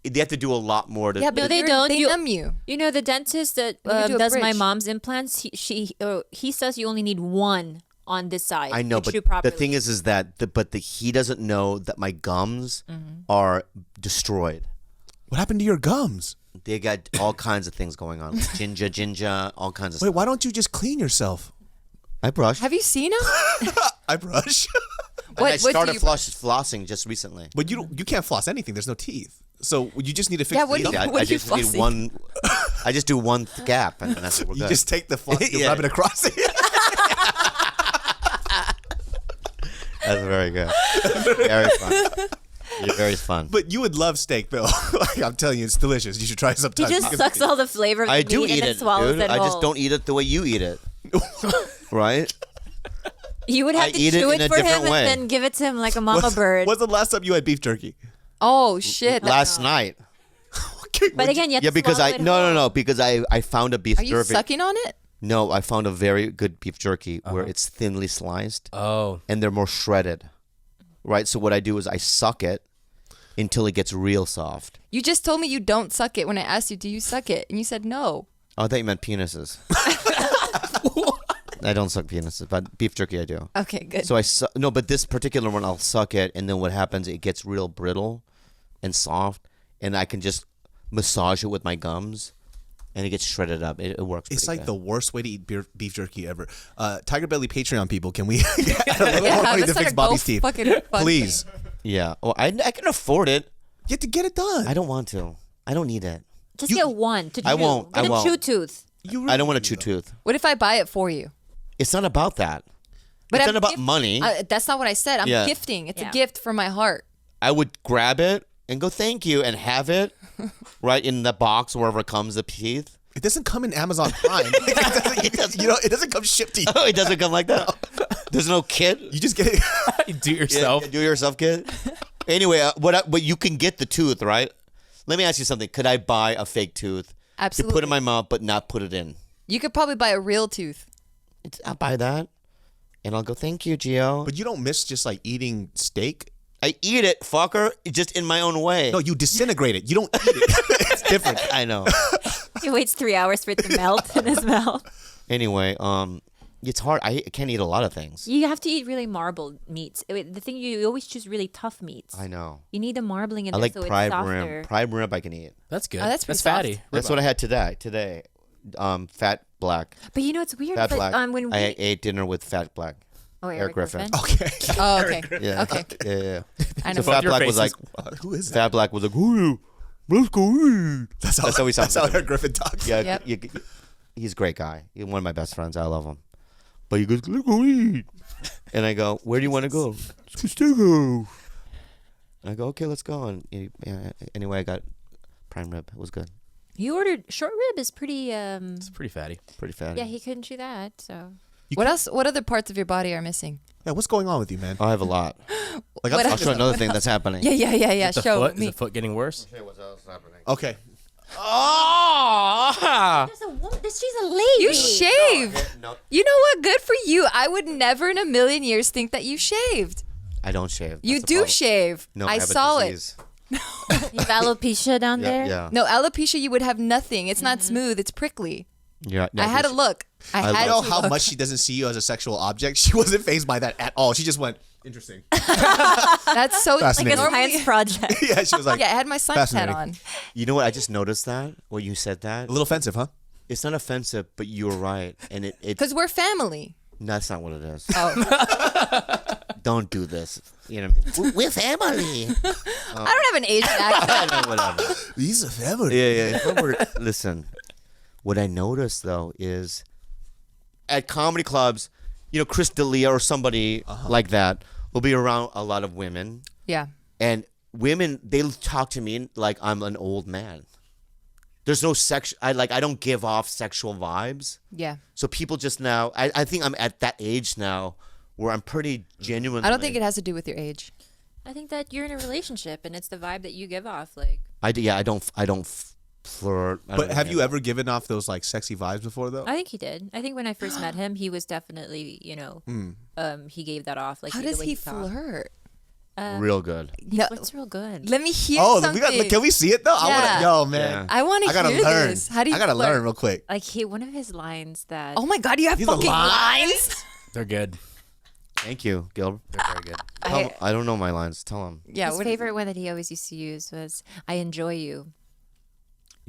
they have to do a lot more to. Yeah, but they don't. They You- numb you. You know the dentist that You can do a does my bridge. mom's implants. He says you only need one on this side. I know, to but chew the properly. thing is that he doesn't know that my gums are destroyed. What happened to your gums? They got all kinds of things going on, ginger, all kinds of Wait, stuff. why don't you just clean yourself? I brush. Have you seen them? I brush. What- I what do started you- flossing just recently. But you can't floss anything. There's no teeth. So you just need to fix Yeah, the what do gum. you- I, what I are just flossing? need one. I just do one gap, and that's what we're You good. just take the floss, you Yeah. rub it across it. That's very good. Very fun. You're very fun. But you would love steak, though. Like, I'm telling you, it's delicious. You should try it he sometime. just sucks all the flavor of the I meat do and eat then it, swallows dude. it I just whole. don't eat it the way you eat it. Right? You would have I to eat it chew in it a for him different way. and then give it to him like a mama bird. When's the last time you had beef jerky? Oh shit! Last night. But again, you have Yeah, to because swallow I it no whole. because I found a beef Are you jerky. sucking on it? No, I found a very good beef jerky where it's thinly sliced Oh. and they're more shredded. Right? So what I do is I suck it until it gets real soft. You just told me you don't suck it when I asked you, do you suck it? And you said no. Oh, I thought you meant penises. I don't suck penises, but beef jerky I do. Okay, good. So no, but this particular one I'll suck it, and then what happens? It gets real brittle and soft, and I can just massage it with my gums, and it gets shredded up. It works. It's pretty like good. the worst way to eat beef jerky ever. TigerBelly Patreon people, can we add a little more money let's to start fix a Bobby's teeth? fucking fund Please. Yeah. Oh, I can afford it. You have to get it done. I don't want to. I don't need it. Just get one to chew. I won't. Get I a won't. chew tooth. I don't want to chew tooth. What if I buy it for you? It's not about that. But It's I'm not about gift- money. That's not what I said. I'm Yeah. gifting. It's Yeah. a gift from my heart. I would grab it and go thank you and have it right in the box wherever it comes, the teeth. It doesn't come in Amazon Prime. It doesn't come shipped to you. Oh, it doesn't come like that. There's no kit. You just get it. You do it yourself. Yeah, do it yourself kit. Anyway, but you can get the tooth, right? Let me ask you something. Could I buy a fake tooth Absolutely. to put in my mouth but not put it in? You could probably buy a real tooth. I'll buy that, and I'll go thank you, Geo. But you don't miss just like eating steak. I eat it, fucker, just in my own way. No, you disintegrate it. You don't eat it. It's different. I know. He waits 3 hours for it to melt in his mouth. Anyway, it's hard. I can't eat a lot of things. You have to eat really marbled meats. The thing you always choose really tough meats. I know. You need the marbling in I there like so it's prime softer. rib. Prime rib I can eat. That's good. Oh, that's pretty fatty. soft. That's what I had today. Fat black. But you know it's weird. Fat But black. when we I ate dinner with Fat black. Eric Griffin. Okay. Oh, okay. Yeah. Okay. Yeah. I know. So Fat your Black was like, faces. Who is that? Fat Black was like, "Ooh, let's go eat." That's how he sounds. That's how Eric Griffin talks. Yeah, Yep. he's a great guy. He's one of my best friends. I love him. But he goes, "Let's go eat," and I go, "Where do you want to go?" "Let's go steakhouse." And I go, "Okay, let's go." And anyway, I got prime rib. It was good. you ordered short rib is pretty. It's pretty fatty. Pretty fatty. Yeah, he couldn't chew that. So What else? What other parts of your body are missing? Yeah, what's going on with you, man? I have a lot. Like, What I'm I'll show another thing that's happening. Yeah. The Show foot? Is me. the foot getting worse? Okay. Oh! there's a woman. She's a lady. You shave. No, You know what? Good for you. I would never in a million years think that you shaved. I don't shave. You That's the do problem. shave. No, I have a saw it. disease. You have alopecia down Yeah, there. yeah. No, alopecia, you would have nothing. It's not smooth. It's prickly. Yeah, I had to look. I had I know to how look. much she doesn't see you as a sexual object. She wasn't fazed by that at all. She just went, interesting. That's so Like a Fascinating. science project. Yeah, she was like, Yeah, I had my science hat Fascinating. on. You know what? I just noticed that when you said that. a little offensive, huh? It's not offensive, but you were right, and it. Because we're family. That's not what it is. Oh. Don't do this. You know, what I mean? We're family. I don't have an Asian accent. I know, whatever. He's a family. Yeah. If I were- listen, what I noticed though is at comedy clubs, Chris D'Elia or somebody like that will be around a lot of women, Yeah. and women they talk to me like I'm an old man. There's no sex. I don't give off sexual vibes. Yeah. So people just now, I think I'm at that age now where I'm pretty genuine. I don't think it has to do with your age. I think that you're in a relationship and it's the vibe that you give off. Like I don't flirt. I But don't have do you that. ever given off those like sexy vibes before though? I think he did. I think when I first met him, he was definitely, he gave that off. Like How the does way he talked. flirt? real good? No, What's real good? let me hear Oh, something. can we see it though? Yeah. Yo, man. I want I to gotta hear learn. this. How do you I gotta flirt? learn real quick. Like one of his lines that Oh my God, you have These are fucking lines? lines? They're good. Thank you, Gilbert. They're very good. I- I don't know my lines. Tell him. Yeah. his What favorite one that he always used to use was "I enjoy you"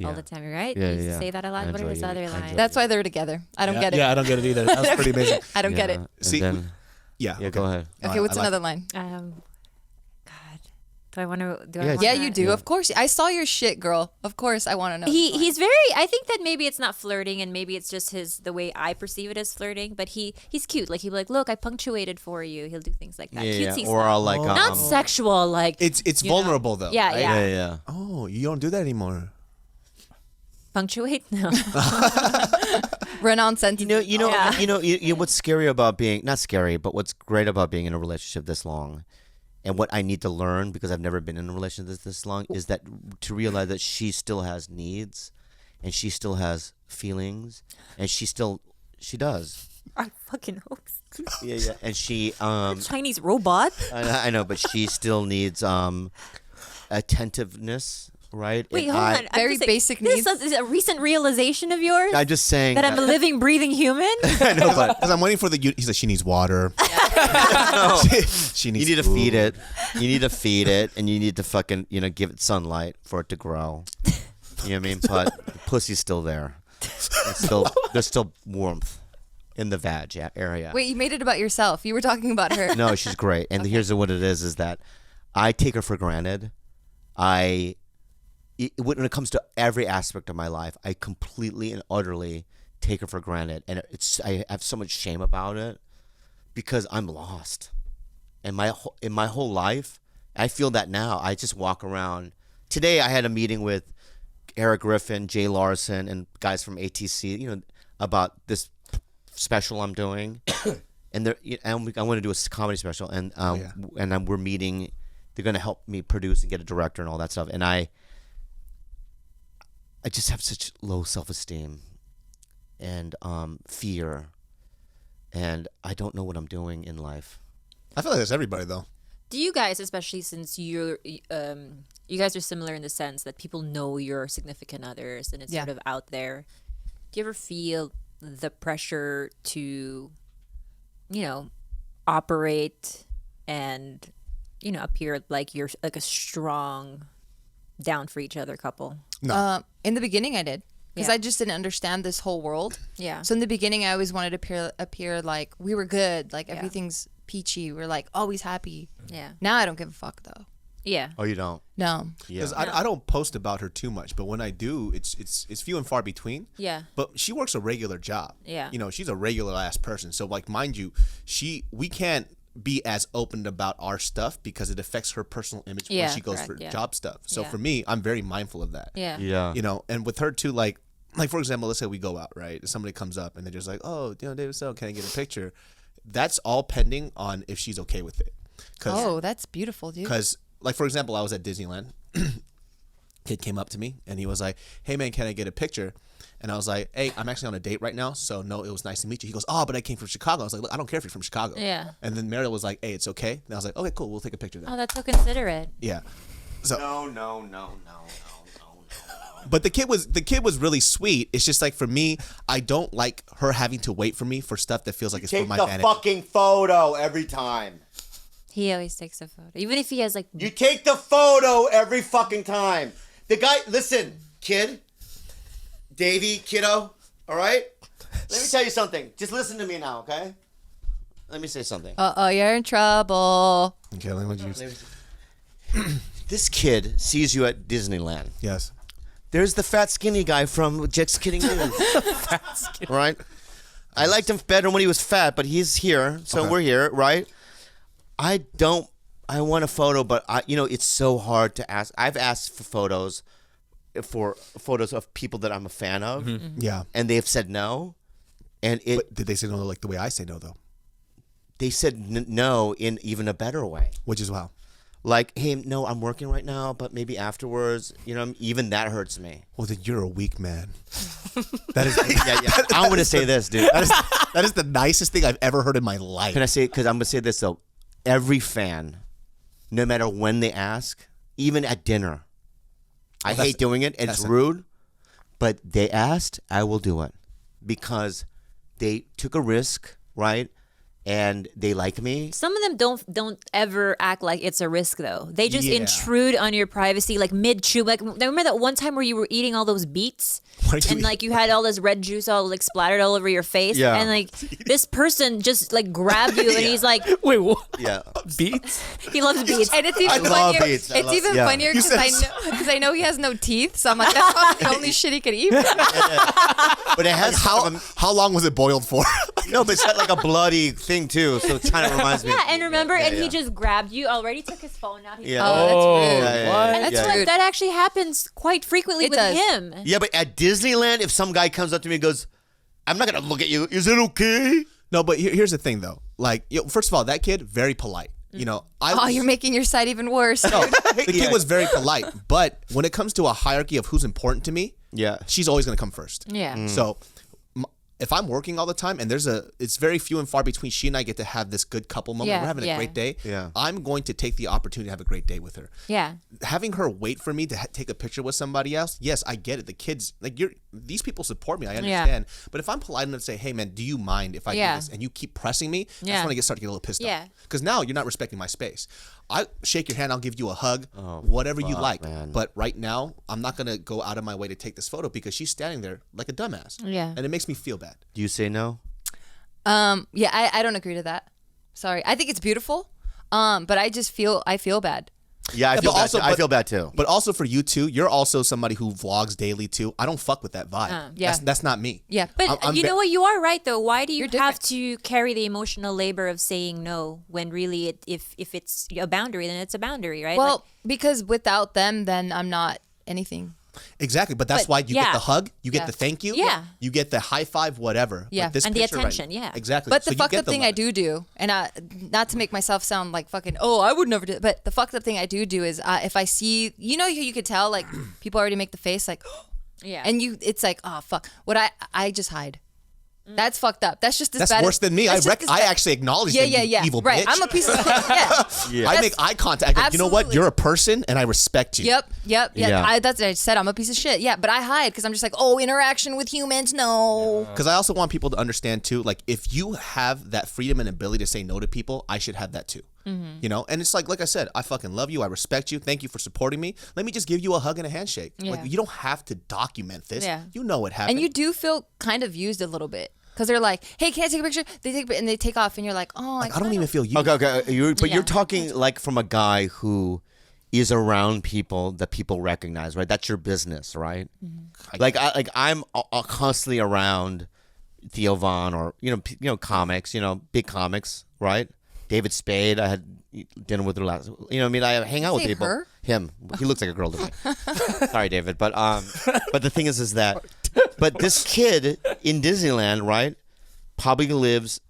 all the time. Right? Yeah, he used yeah. to say that a lot. I What are enjoy his you. other I lines? enjoy That's why they're together. I don't get it. Yeah, I don't get it either. That was pretty amazing. I don't get it. And See- then, Yeah. yeah, go ahead. Okay, what's I like another line? God, do I want to? Do I Yeah, wanna- Yeah, you do. Of course. I saw your shit, girl. Of course, I want to know. He's very. I think that maybe it's not flirting, and maybe it's just the way I perceive it as flirting. But he's cute. Like he'll be like, "Look, I punctuated for you." He'll do things like that. Yeah, Cutesy or stuff. I'll like Not sexual. Like It's you know. vulnerable though. Yeah, right? yeah. yeah. Oh, you don't do that anymore. Punctuate. No. Run on sentences. You know what's scary about being not scary, but what's great about being in a relationship this long, and what I need to learn because I've never been in a relationship this long is that to realize that she still has needs, and she still has feelings, and she does. I fucking hope so. Yeah, and she Chinese robot. I know, but she still needs attentiveness, right? Wait, And hold on. I'm Very just saying, basic this needs. is a recent realization of yours I'm just saying that I'm a living, breathing human. I know, but Because I'm waiting for the. He's like, she needs water. She you needs. need to food. feed it. You need to feed it, and you need to fucking give it sunlight for it to grow. You know what I mean? But the pussy's still there. There's still warmth in the vag area. Wait, you made it about yourself. You were talking about her. No, she's great. And here's what it is that I take her for granted. When it comes to every aspect of my life, I completely and utterly take her for granted. And I have so much shame about it because I'm lost. And in my whole life, I feel that now. I just walk around. Today I had a meeting with Eric Griffin, Jay Larson, and guys from ATC, about this special I'm doing. And I want to do a comedy special, and we're meeting. They're going to help me produce and get a director and all that stuff. And I just have such low self-esteem and fear, and I don't know what I'm doing in life. I feel like that's everybody though. Do you guys, especially since you guys are similar in the sense that people know your significant others and it's sort of out there, do you ever feel the pressure to, operate and, appear like you're like a strong, down for each other couple? No. In the beginning, I did. Because Yeah. I just didn't understand this whole world. Yeah. So in the beginning, I always wanted to appear like we were good, like everything's peachy. We're like always happy. Yeah. Now I don't give a fuck though. Yeah. Oh, you don't? No. Yeah. Because I don't post about her too much, but when I do, it's few and far between. Yeah. But she works a regular job. Yeah. She's a regular ass person. So like, mind you, we can't be as open about our stuff because it affects her personal image when Yeah, she goes correct, for yeah. job stuff. So Yeah. for me, I'm very mindful of that. Yeah. Yeah. And with her too, like for example, let's say we go out, right? Somebody comes up and they're just like, oh, David, so can I get a picture? That's all pending on if she's okay with it. Oh, that's beautiful, dude. Because, like, for example, I was at Disneyland. Kid came up to me and he was like, hey, man, can I get a picture? And I was like, hey, I'm actually on a date right now, so no, it was nice to meet you. He goes, oh, but I came from Chicago. I was like, look, I don't care if you're from Chicago. Yeah. And then Mariel was like, hey, it's okay. And I was like, okay, cool, we'll take a picture then. Oh, that's so considerate. Yeah. So, No. but the kid was really sweet. It's just like, for me, I don't like her having to wait for me for stuff that feels like it's for Take my the vanity. fucking photo every time. He always takes a photo, even if he has like. You take the photo every fucking time. The guy, listen, kid, Davey, kiddo, all right? Let me tell you something. Just listen to me now, okay? Let me say something. You're in trouble. Okay, let me use. This kid sees you at Disneyland. Yes. There's the fat skinny guy from Just Kidding You. Right? I liked him better when he was fat, but he's here, so Okay. we're here, right? I want a photo, but it's so hard to ask. I've asked for photos of people that I'm a fan of, Yeah. and they've said no. And But did they say no like the way I say no, though? they said no in even a better way. Which is wow. Like, hey, no, I'm working right now, but maybe afterwards. Even that hurts me. Well, then you're a weak man. That is Yeah. I'm gonna say this, dude. that is the nicest thing I've ever heard in my life. Can I say it? Because I'm gonna say this though. Every fan, no matter when they ask, even at dinner, I that's- hate doing it. It's that's- rude, but they asked, I will do it because they took a risk, right? And they like me. Some of them don't ever act like it's a risk though. They just Yeah. intrude on your privacy like mid chew. Like remember that one time where you were eating all those beets What do you and like you had all this red juice all like splattered all over your face. Yeah. And like this person just like grabbed you and he's like Wait, what? Yeah. Beats? he loves beets. And it's even love funnier. beets. It's even yeah. funnier because I know he has no teeth, so I'm like, that's probably the only shit he could eat. But it has How long was it boiled for? no, but it's got like a bloody thing too, so it kind of reminds me. Yeah, and remember, and yeah. he just grabbed you. Already took his phone out. He's Yeah. Oh, that's rude. Yeah. That's Yeah. like that actually happens quite frequently It with does. him. Yeah, but at Disneyland, if some guy comes up to me and goes, "I'm not gonna look at you. Is it okay?" No, but here's the thing, though. Like, first of all, that kid, very polite. You're making your side even worse. No, the kid was very polite. But when it comes to a hierarchy of who's important to me, Yeah. she's always going to come first. Yeah. So if I'm working all the time and it's very few and far between she and I get to have this good couple moment, Yeah, we're having a yeah. great day, Yeah. I'm going to take the opportunity to have a great day with her. Yeah. Having her wait for me to take a picture with somebody else, yes, I get it. The kids, like these people support me. I understand. But if I'm polite enough to say, hey, man, do you mind if I do Yeah. this? And you keep pressing me, that's Yeah. when I start to get a little pissed Yeah. off. Because now you're not respecting my space. I shake your hand, I'll give you a hug, whatever you like. man. But right now, I'm not going to go out of my way to take this photo because she's standing there like a dumbass. Yeah. And it makes me feel bad. Do you say no? I don't agree to that. Sorry. I think it's beautiful. But I feel bad. Yeah, I Yeah, feel but bad also- too. I feel bad too. But also for you too, you're also somebody who vlogs daily too. I don't fuck with that vibe. Yeah. That's not me. Yeah. But I'm you know what? You are right though. Why do you You're have different. to carry the emotional labor of saying no when really, if it's a boundary, then it's a boundary, right? Well, Like, because without them, then I'm not anything. Exactly, but that's But, why you yeah. get the hug, you get Yeah. the thank you, Yeah. you get the high five, whatever. Yeah. But this And the picture attention, yeah. exactly. But So the you fucked get up the thing I love. do, and not to make myself sound like fucking, oh, I would never do it, but the fucked up thing I do is if I see, you could tell, like, people already make the face, like, yeah. and it's like, oh, fuck. I just hide. That's fucked up. That's just as That's bad. worse than me. I that's just as I bad. actually acknowledge Yeah, that, yeah, you yeah. evil Right. bitch. I'm a piece of shit. Yeah. Yeah. I make eye contact. I go, you know what? Absolutely. You're a person, and I respect you. Yep. Yeah. That's what I said. I'm a piece of shit. Yeah, but I hide because I'm just like, oh, interaction with humans, no. Because I also want people to understand too, like if you have that freedom and ability to say no to people, I should have that too. Mm-hmm. You know, and it's like I said, I fucking love you. I respect you. Thank you for supporting me. Let me just give you a hug and a handshake. Yeah. Like you don't have to document this. Yeah. You know what happened. And you do feel kind of used a little bit because they're like, hey, can I take a picture? And they take off, and you're like, oh, I don't even feel you. Okay. But Yeah. you're talking like from a guy who is around people that people recognize, right? That's your business, right? Mm-hmm. I'm constantly around Theo Von or comics, big comics, right? David Spade. I had dinner with her last. I mean, I hang out with Say people. her? Him. He looks like a girl to me. Sorry, David, but the thing is that, but this kid in Disneyland, right, probably lives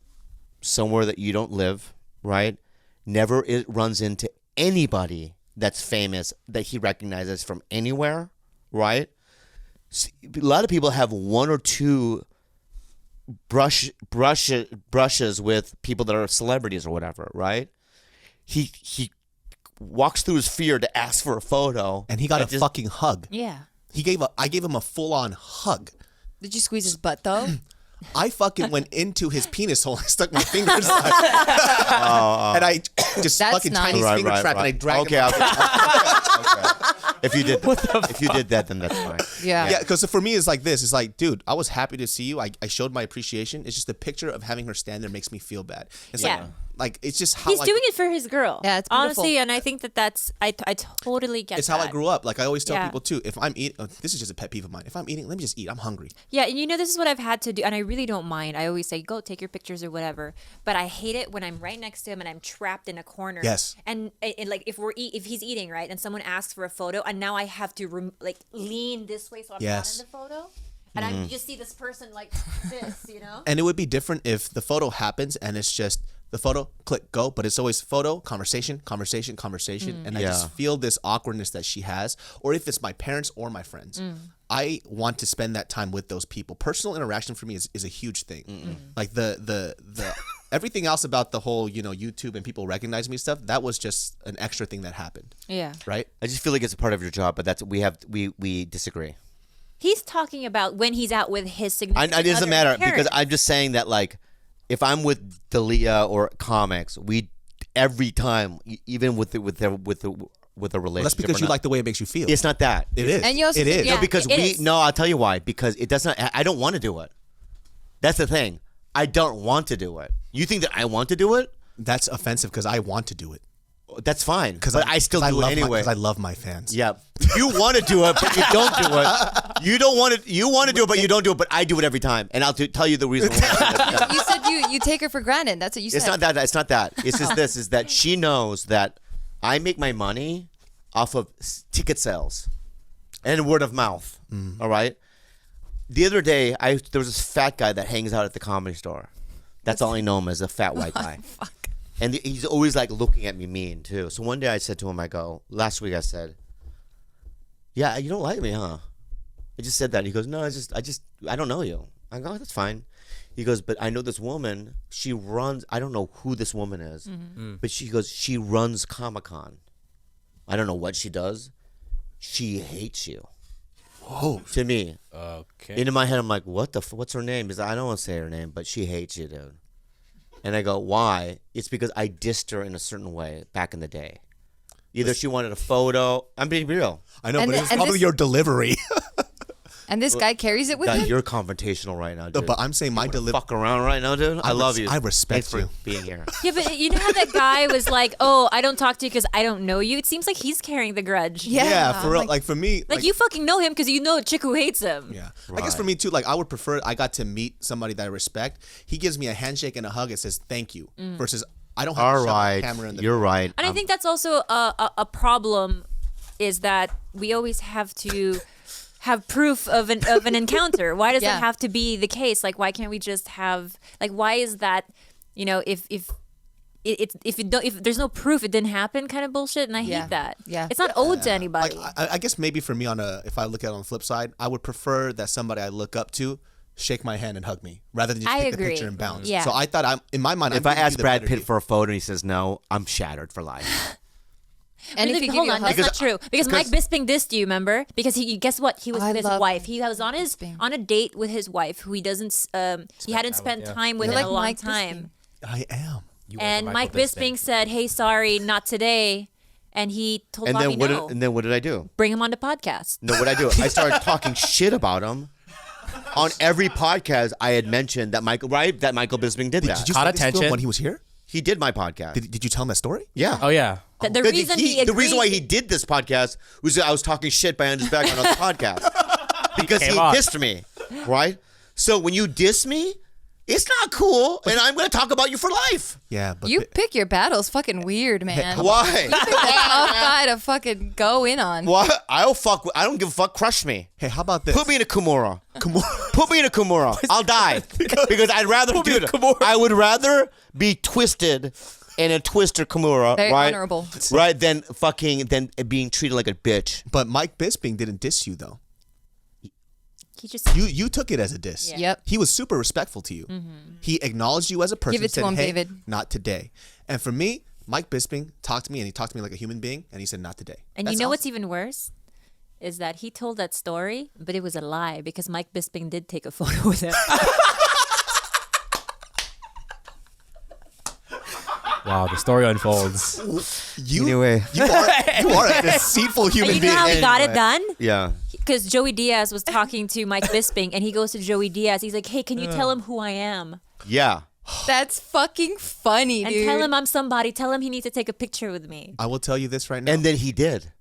somewhere that you don't live, right? Never runs into anybody that's famous that he recognizes from anywhere, right? A lot of people have one or two brushes with people that are celebrities or whatever, right? He walks through his fear to ask for a photo, and he got a fucking hug. yeah. I gave him a full on hug. Did you squeeze his butt though? I fucking went into his penis hole. I stuck my fingers and I just That's fucking nice. Chinese finger trap and I dragged him. Okay. If you did that, then that's fine. Yeah. Yeah, because for me, it's like this. It's like, dude, I was happy to see you. I showed my appreciation. It's just the picture of having her stand there makes me feel bad. It's Yeah. like it's just how He's like, doing it for his girl. Yeah, it's beautiful. honestly, and I think that's I totally get. It's that. how I grew up. Like I always tell Yeah. people too. If I'm eating, this is just a pet peeve of mine. If I'm eating, let me just eat. I'm hungry. Yeah, and this is what I've had to do, and I really don't mind. I always say, go take your pictures or whatever. But I hate it when I'm right next to him and I'm trapped in a corner. Yes. And like if he's eating, right, and someone asks for a photo, and now I have to lean this way so I'm Yes. not in the photo, and I just see this person like this, And it would be different if the photo happens and it's just the photo, click, go, but it's always photo, conversation, and I just Yeah. feel this awkwardness that she has, or if it's my parents or my friends. I want to spend that time with those people. Personal interaction for me is a huge thing. Like the everything else about the whole, YouTube and people recognize me stuff, that was just an extra thing that happened. Yeah. Right? I just feel like it's a part of your job, but we disagree. He's talking about when he's out with his significant It doesn't other matter because parents. I'm just saying that like if I'm with Dalia or comics, we every time even with a relationship. That's because or you not, like the way it makes you feel. It's not that. It is. And you also it is. yeah. No, because it is. I'll tell you why. Because it doesn't. I don't want to do it. That's the thing. I don't want to do it. You think that I want to do it? That's offensive because I want to do it. That's fine. But I still do it anyway. Because I love my fans. Yeah, you want to do it, but you don't do it. You don't want to. You want to do it, but you don't do it. But I do it every time, and I'll tell you the reason why. You said you take her for granted. That's what you said. It's not that. It's not that. It's just this: is that she knows that I make my money off of ticket sales and word of mouth. All right. The other day, there was this fat guy that hangs out at the Comedy Store. That's all I know him as, a fat white guy. Fuck. And he's always like looking at me mean too. So one day I said to him, last week I said, yeah, you don't like me, huh? I just said that. He goes, no, I don't know you. I go, oh, that's fine. He goes, but I know this woman, she runs, I don't know who this woman is, but she goes, she runs Comic-Con. I don't know what she does. She hates you. Whoa. To me. Okay. In my head, I'm like, what's her name? Because I don't want to say her name, but she hates you, dude. And I go, why? It's because I dissed her in a certain way back in the day. Either she wanted a photo. I'm being real. I know, And but the- it was and probably this- your delivery. And this guy carries it with God, him? you're confrontational right now, No, dude. but I'm saying my delivery. Fuck around right now, dude. I love you. I respect Thanks for you. being here. Yeah, but you know how that guy was like, "Oh, I don't talk to you because I don't know you." It seems like he's carrying the grudge. Yeah, for real. Like for me, Like you fucking know him because you know a chick who hates him. Yeah. I guess for me too, like I would prefer I got to meet somebody that I respect. He gives me a handshake and a hug. It says thank you versus I don't have All to shove a right, camera in the you're right. And I think that's also a problem, is that we always have to have proof of an encounter. Why does that have to be the case? Like, why can't we just have, like, why is that, you know, if there's no proof it didn't happen kind of bullshit, and I hate that. Yeah. It's not owed to anybody. Like, I guess maybe for me if I look at it on the flip side, I would prefer that somebody I look up to shake my hand and hug me rather than just I take agree. a picture and bounce. Yeah. So I thought in my mind, If I ask Brad Pitt for a photo and he says no, I'm shattered for life. And if he Hold give on, you a hug, that's not true. Because Mike Bisping dissed you, remember? Because guess what? He was I with his love wife. He was on Bisping. a date with his wife, who he doesn't he hadn't spent time with You're in like a long Mike time. I am. And Mike Bisping said, "Hey, sorry, not today." And he told And Bobby then no. and then what did I do? Bring him on the podcast. No, what I do? I started talking shit about him. On every podcast, I had mentioned that Michael Bisping did that. Did you Caught say this to him attention. when he was here? He did my podcast. Did you tell him that story? Yeah. Oh yeah. The The reason he the reason why agreed- he did this podcast was that I was talking shit behind his back on the podcast because he Came on. dissed me, right? So when you diss me, it's not cool, and I'm going to talk about you for life. Yeah, but you pick your battles fucking weird, man. Why? Pick a tough guy to fucking go in on. What? I don't give a fuck. Crush me. hey, how about this? Put me in a Kimura. Put me in a Kimura. I'll die because I'd rather do that. I would rather be twisted in a twister Kimura, Very right? honorable. Right? Than being treated like a bitch. But Mike Bisping didn't diss you though. He just You took it as a diss. Yeah. Yep. He was super respectful to you. He acknowledged you as a person. Give it to said, him, hey, David. Not today. And for me, Mike Bisping talked to me, and he talked to me like a human being, and he said, not today. And That's you know what's awesome. even worse? Is that he told that story, but it was a lie because Mike Bisping did take a photo with him. Wow, the story unfolds. Anyway. You are a deceitful human And you being. know how he got it done? Yeah. Because Joey Diaz was talking to Mike Bisping, and he goes to Joey Diaz. He's like, "Hey, can you tell him who I am? Yeah. That's fucking funny, And dude. tell him I'm somebody. Tell him he needs to take a picture with me." I will tell you this right now. And then he did.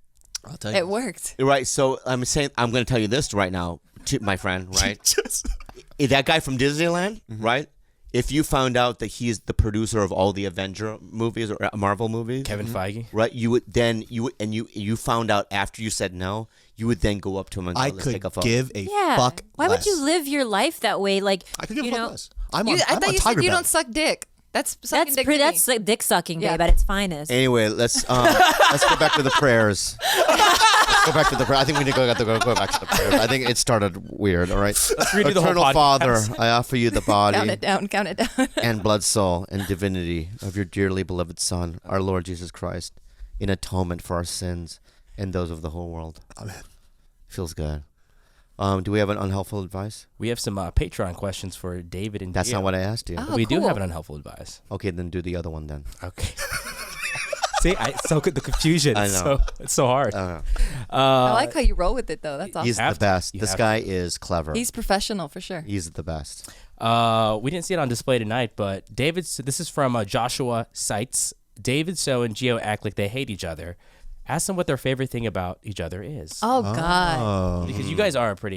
I'll tell you. It worked. Right. So I'm going to tell you this right now, my friend, right? That guy from Disneyland, right? If you found out that he's the producer of all the Avenger movies or Marvel movies, Kevin Feige. right? You found out after you said no, you would then go up to him and go, I let's could take a photo. give a Yeah. fuck Why less. would you live your life that way? Like, I could give you a fuck know, less. I'm I on thought you said TigerBelly. you don't suck dick. That's sucking dick to me. that's like dick sucking, Yeah. babe, at its finest. Anyway, let's go back to the prayers. Let's go back to the prayer. I think we need to go back to the prayers. I think it started weird. All right. Let's redo the whole Eternal podcast. Father, I offer you the Count body it down. Count it down. and blood, soul, and divinity of your dearly beloved Son, our Lord Jesus Christ, in atonement for our sins and those of the whole world. Amen. Feels good. Do we have an unhelpful advice? We have some Patreon questions for David and That's Gio. not what I asked you. Oh, We do cool. have an unhelpful advice. Okay, then do the other one then. Okay. See, so good. The confusion. I know. It's so hard. I like how you roll with it, though. That's awesome. He's the have to. best. You This have guy is clever. He's professional for sure. He's the best. We didn't see it on display tonight, but this is from Joshua Seitz. David So and Geo act like they hate each other. Ask them what their favorite thing about each other is. Oh, God. Because you guys have an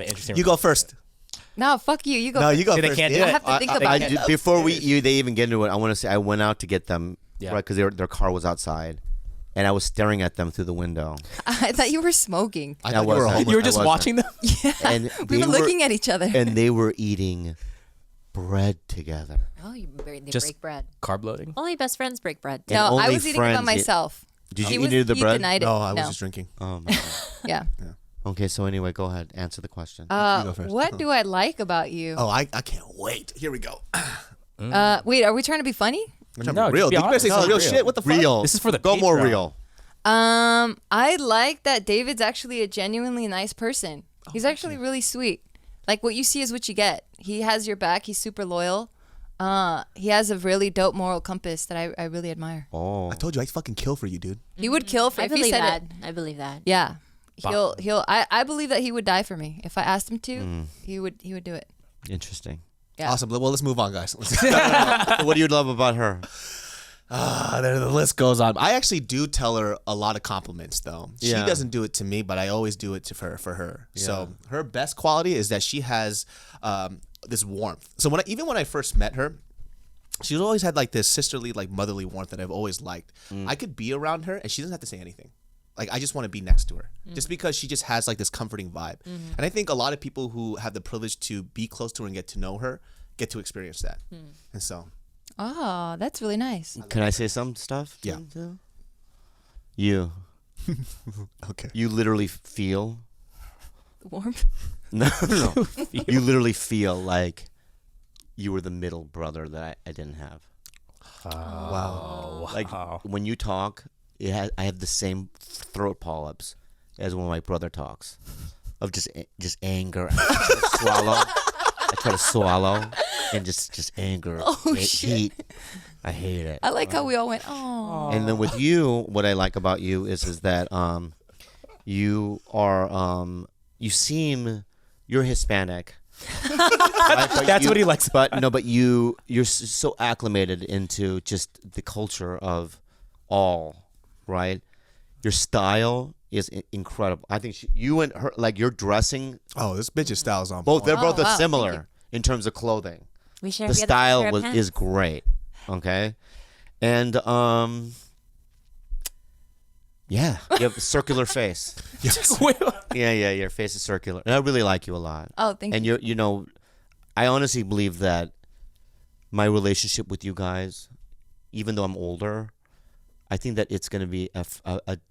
interesting. You go first. No, fuck you. You go. No, first. you go See, they first. can't do I it. have to think about I it. did- before they even get into it, I want to say I went out to get them, Yeah. right? Because their car was outside, and I was staring at them through the window. I thought you were smoking. I That thought you were wasn't- homeless. You were I just wasn't. watching them. And We they were looking at each other. and they were eating bread together. Oh, they Just- break bread. Carb loading. Only best friends break bread. And No, I only was eating it by friends eat- myself. Did He you was- eat the he bread? denied it. No, I was just drinking. Oh my God. Yeah. Okay, so anyway, go ahead. Answer the question. go first. What do I like about you? Oh, I can't wait. Here we go. Wait, are we trying to be funny? We're trying No, to be real. just be You better say honest. some real Real. shit. What the fuck? real. This is for the go more Patreon. real. I like that David's actually a genuinely nice person. He's actually really sweet. Like what you see is what you get. He has your back. He's super loyal. He has a really dope moral compass that I really admire. Oh, I told you I'd fucking kill for you, dude. He would kill for I if he believe said that. it. I believe that. Yeah. I believe that he would die for me. If I asked him to, he would do it. Interesting. Yeah. Awesome. Well, let's move on, guys. What do you love about her? The list goes on. I actually do tell her a lot of compliments, though. Yeah. She doesn't do it to me, but I always do it for her. Yeah. So her best quality is that she has this warmth. So when I first met her, she's always had like this sisterly, like motherly warmth that I've always liked. I could be around her and she doesn't have to say anything. Like, I just want to be next to her just because she just has like this comforting vibe. And I think a lot of people who have the privilege to be close to her and get to know her get to experience that. And so. Oh, that's really nice. Can I say some stuff? Yeah. You. Okay. You literally feel. Warmth. No. You literally feel like you were the middle brother that I didn't have. Wow. Like when you talk, I have the same throat polyps as when my brother talks, of just anger. I try to swallow, and just anger, heat. I hate it. I like how we all went, oh. And then with you, what I like about you is that you are you're Hispanic. That's what he likes. But you're so acclimated into just the culture of all, right? Your style is incredible. I think you and her, like your dressing. Oh, this bitch's style is on Both point. they're both wow, similar in terms of clothing. We share The style is great. Okay, and yeah, you have a circular face. Yes. Yeah, your face is circular. And I really like you a lot. Oh, thank you. And you know, I honestly believe that my relationship with you guys, even though I'm older, I think that it's going to be a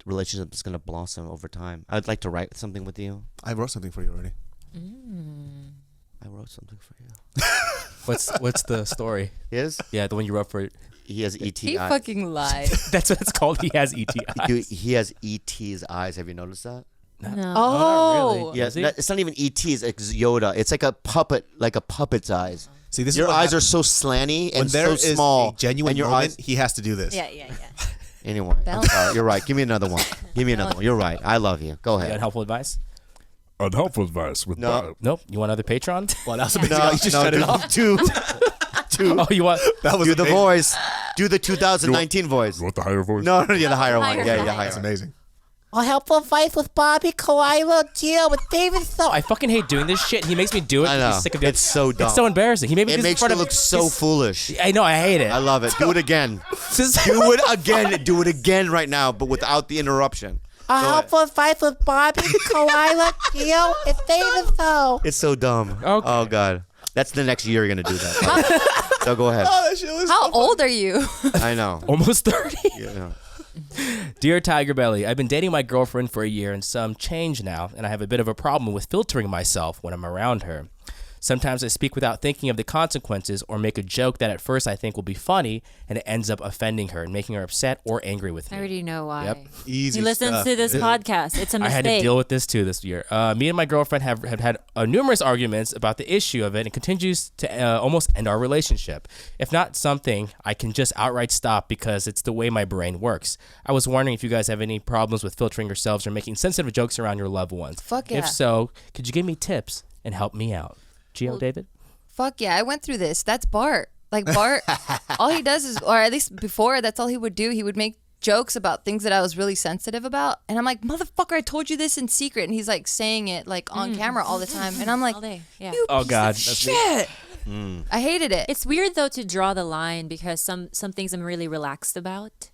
relationship that's going to blossom over time. I'd like to write something with you. I wrote something for you already. I wrote something for you. What's the story? His? Yeah, the one you wrote for. He has ET He eyes. fucking lied. That's what it's called. He has ET eyes. Dude, he has ET's eyes. Have you noticed that? No. Oh. not really. Yeah, Does he? it's not even ET's. It's Yoda. It's like a puppet's eyes. See, this Your is what eyes are happens. so slanty When and there so is small. a genuine and your moment, eyes. he has to do this. Yeah. Anyway, I'm Balance. sorry. You're right. Give me another one. Give me another one. You're right. I love you. Go You got ahead. helpful advice? Unhelpful advice with No. Bob. Nope. You want another Patreon? Well, that was a big No, deal. You just shut it off. Two. Oh, you want? That was Do the amazing. voice. Do the 2019 voice. You want the higher voice? No, yeah, the higher one. Higher Yeah, voice. higher. That's amazing. A helpful advice with Bobby, Khalyla, Geo, with David. So I fucking hate doing this shit. He makes me do it. I know. He's sick of it. It's so dumb. It's so embarrassing. He made me. It do this makes in front you of look so his- foolish. I know. I hate it. I love it. Do it again. Just- Do it again. Do it again right now, but without the interruption. a helpful advice with Bobby, Khalyla, Geo, and David. So It's so dumb. Okay. Oh God. That's the next year you're gonna do that. So go ahead. Oh, that shit was How old are you? I know. Almost 30. Yeah. Dear TigerBelly, I've been dating my girlfriend for a year and some change now, and I have a bit of a problem with filtering myself when I'm around her. Sometimes I speak without thinking of the consequences or make a joke that at first I think will be funny, and it ends up offending her and making her upset or angry with I me. already know why. Yep. easy. He listens stuff. to this podcast. It's a I mistake. had to deal with this too this year. Me and my girlfriend have had numerous arguments about the issue of it and continues to almost end our relationship. If not something, I can just outright stop because it's the way my brain works. I was wondering if you guys have any problems with filtering yourselves or making sensitive jokes around your loved ones. Fuck yeah. If so, could you give me tips and help me out? Geo, David? Fuck yeah, I went through this. That's Bart. Like Bart, all he does is, or at least before, that's all he would do. He would make jokes about things that I was really sensitive about. And I'm like, motherfucker, I told you this in secret. And he's like saying it like on camera all the time. And I'm like, All day. Yeah. you Oh, piece God. of That's me. shit. I hated it. It's weird though to draw the line because some things I'm really relaxed about,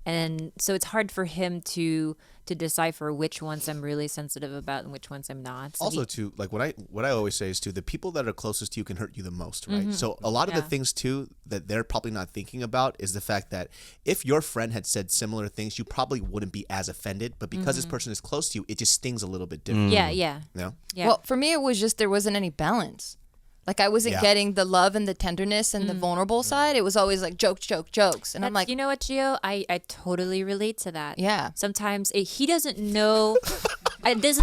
and so it's hard for him to decipher which ones I'm really sensitive about and which ones I'm not. So Also, too, like what I always say is, too, the people that are closest to you can hurt you the most, right? So a lot of the Yeah. things too that they're probably not thinking about is the fact that if your friend had said similar things, you probably wouldn't be as offended. But because this person is close to you, it just stings a little bit different. yeah. You know? Well, for me, it was just there wasn't any balance. Like I wasn't Yeah. getting the love and the tenderness and the vulnerable side. It was always like jokes. And I'm like, you know what, Gio? I totally relate to that. Yeah. Sometimes he doesn't know.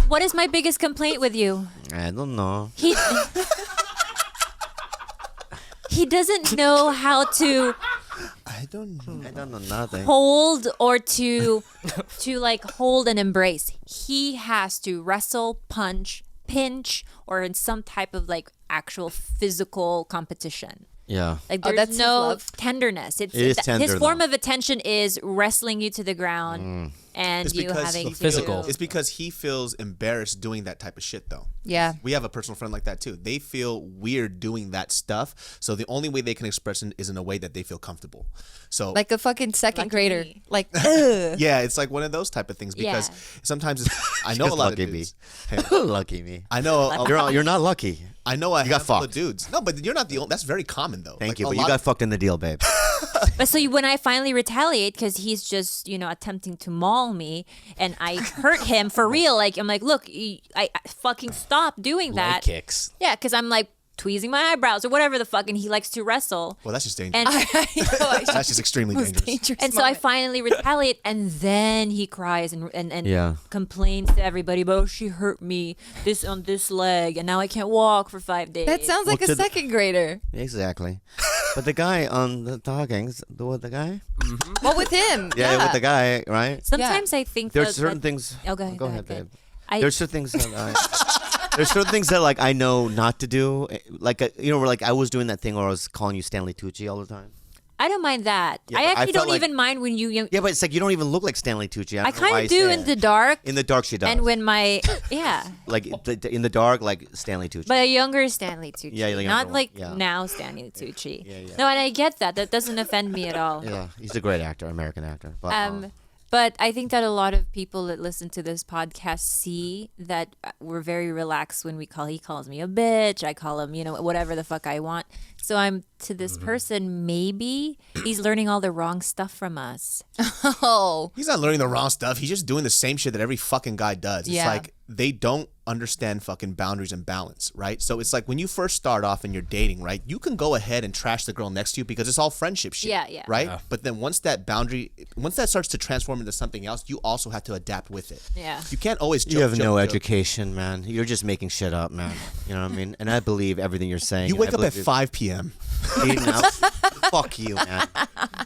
What is my biggest complaint with you? I don't know. He doesn't know how to I don't know. I don't know nothing. hold or to like hold and embrace. He has to wrestle, punch, pinch, or in some type of like actual physical competition. Yeah. Like Oh, there's that's his no love. tenderness. It's It is tender, his form though. of attention is wrestling you to the ground and It's you because having he to Physical. It's because he feels embarrassed doing that type of shit, though. Yeah. We have a personal friend like that too. They feel weird doing that stuff, so the only way they can express it is in a way that they feel comfortable. So, Like a fucking second Lucky grader. me. Like, ugh. yeah, it's like one of those type of things because Yeah. sometimes I know a lot of Lucky me. dudes. Hey, Lucky me. I know. You're not lucky. I know. I got handful of fucked. dudes. No, but you're not the only. That's very common though. Thank Like, you, a but you lot- got fucked in the deal, babe. But so when I finally retaliate because he's just attempting to maul me and I hurt him for real, like I'm like, look, I fucking stop doing Leg that. kicks. Yeah, because I'm like tweezing my eyebrows or whatever the fuck, and he likes to wrestle. Well, that's just dangerous. And That's just extremely dangerous. and so I finally retaliate, and then he cries and Yeah. complains to everybody about, oh, she hurt me on this leg, and now I can't walk for 5 days. That sounds like Well, a to the- second grader. Exactly. But the guy on the talking, the guy? What with him? Yeah, with the guy, right? Sometimes I think There's that- certain that- things. Oh, go ahead. Go ahead, babe. I- There's certain things that there's certain things that like I know not to do. Like where like I was doing that thing where I was calling you Stanley Tucci all the time. I don't mind that. Yeah, I but I actually felt don't like- even mind when you. Yeah, but it's like you don't even look like Stanley Tucci. I don't know why kind I of do say in it. the dark, In the dark, she does. and when my yeah, like in the dark, like Stanley Tucci. but a younger Stanley Tucci, Yeah, the younger not one, like yeah. now Stanley Tucci. Yeah, yeah. No, and I get that. That doesn't offend me at all. yeah, he's a great actor, American actor. But, But I think that a lot of people that listen to this podcast see that we're very relaxed when he calls me a bitch. I call him, whatever the fuck I want. So I'm to this person, maybe he's learning all the wrong stuff from us. Oh. He's not learning the wrong stuff. He's just doing the same shit that every fucking guy does. It's Yeah. like they don't understand fucking boundaries and balance, right? So it's like when you first start off and you're dating, right? You can go ahead and trash the girl next to you because it's all friendship shit. Yeah, yeah. Right? But then once that starts to transform into something else, you also have to adapt with it. Yeah. You can't always joke, you have joke, no joke. education, man. You're just making shit up, man. You know what I mean? And I believe everything you're saying. You and wake I up at believe 5 p.m. it. Now, fuck you, man.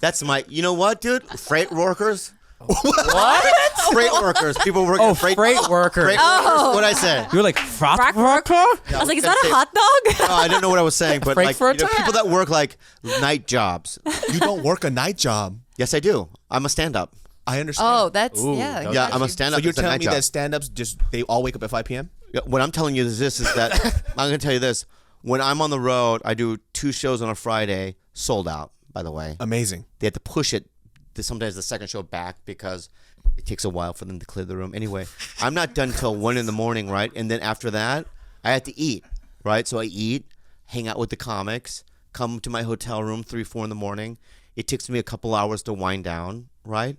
That's my. You know what, dude? Freight workers. What? Freight workers. People working. Oh, freight worker. Freight workers. What I say? You were like Rock- worker? I was like, is that a hot dog? No, I didn't know what I was saying, but like Frankfurter? people that work like night jobs. You don't work a night job. Yes, I do. I'm a stand-up. I understand. Oh, that's Ooh, yeah. that was- Yeah, I'm a So stand-up. you're It's a telling night me job. that stand-ups they all wake up at 5 p.m.? Yeah, what I'm telling you is this: is that I'm going to tell you this. When I'm on the road, I do 2 shows on a Friday, sold out. By the way, Amazing. they have to push it to sometimes the second show back because it takes a while for them to clear the room. Anyway, I'm not done till 1 a.m, right? And then after that, I have to eat, right? So I eat, hang out with the comics, come to my hotel room 3, 4 in the morning. It takes me a couple hours to wind down, right?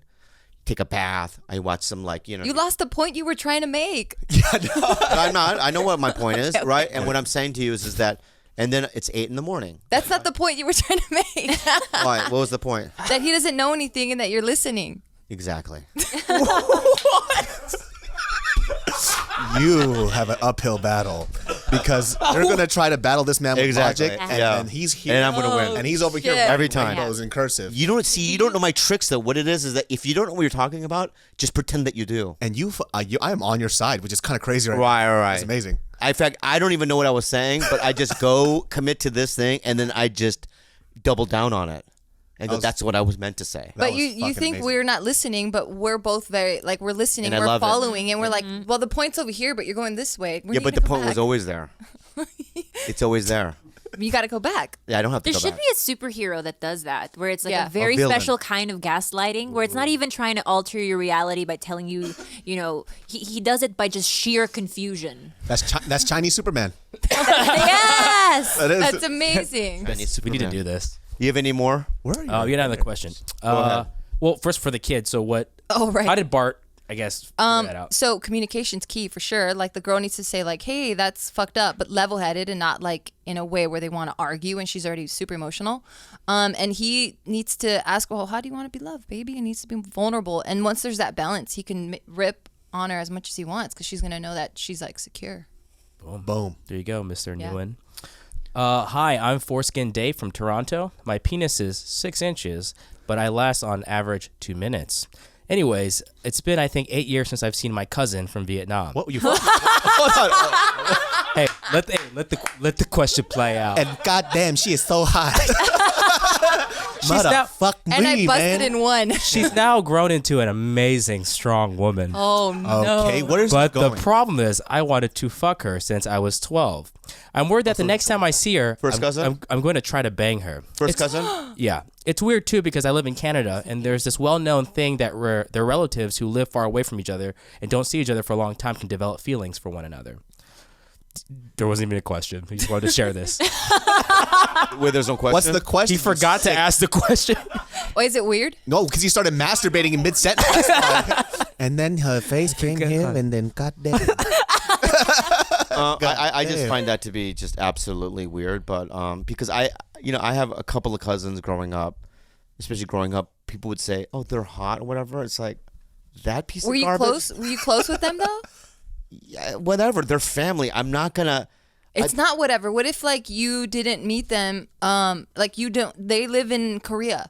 Take a bath. I watch some You lost the point you were trying to make. I'm not. I know what my point is, right? And what I'm saying to you is that, and then it's 8 a.m. That's not the point you were trying to make. Why? What was the point? That he doesn't know anything and that you're listening. Exactly. You have an uphill battle because they're gonna try to battle this man with Exactly. logic, and, Yeah. and he's here, And I'm gonna win. and he's over here shit. Every time. Those in cursive. You don't know my tricks though. What it is that if you don't know what you're talking about, just pretend that you do. And I am on your side, which is kind of crazy right now. Right. It's amazing. In fact, I don't even know what I was saying, but I just go commit to this thing, and then I just double down on it, and go, that's what I was meant to say. But was you fucking think amazing. we're not listening, but we're both very like we're listening, And I we're love it. following, and we're like, well, the point's over here, but you're going this way. We Yeah, need but to the come point was back. always there. It's always there. You got to go back. Yeah, I don't have to There go should back. be a superhero that does that, where it's like Yeah. a very villain. special kind of gaslighting, where it's not even trying to alter your reality by telling you, he does it by just sheer confusion. That's Chinese Superman. Yes. That is. That's amazing. We need to do this. You have any more? Where are you? Oh, you had another question. ahead. Well, first for the kids. So what? Oh, right. How did Bart, I guess, figure that out? So communication's key for sure. Like the girl needs to say like, "Hey, that's fucked up," but level-headed and not like in a way where they want to argue and she's already super emotional. And he needs to ask, "Well, how do you want to be loved, baby?" He needs to be vulnerable. And once there's that balance, he can rip on her as much as he wants because she's gonna know that she's like secure. Boom. There you go, Mr. Yeah. Nguyen. Hi, I'm Foreskin Dave from Toronto. My penis is 6 inches, but I last on average 2 minutes. Anyways, it's been, I think, 8 years since I've seen my cousin from Vietnam. What you? Hold on. Hey, let the question play out. And goddamn, she is so hot. now- Fuck me, And I busted man. in one. She's now grown into an amazing, strong woman. Oh no. Okay, where's But it going? the problem is, I wanted to fuck her since I was 12. I'm worried that the next time I see her, First cousin? I'm going to try to bang her. First cousin? Yeah. It's weird, too, because I live in Canada, and there's this well-known thing that their relatives who live far away from each other and don't see each other for a long time can develop feelings for one another. There wasn't even a question. He just wanted to share this. Wait, there's no question. What's the question? He forgot to ask the question. Oh, is it weird? No, because he started masturbating in mid-sentence. And then her face came here, and then goddamn. I just damn. find that to be just absolutely weird, but because I have a couple of cousins growing up, especially growing up, people would say, "Oh, they're hot" or whatever. It's like that piece Were of you garbage. close? Were you close with them though? Yeah, whatever. They're family. I'm not gonna. It's not whatever. What if like you didn't meet them? Like you don't. They live in Korea,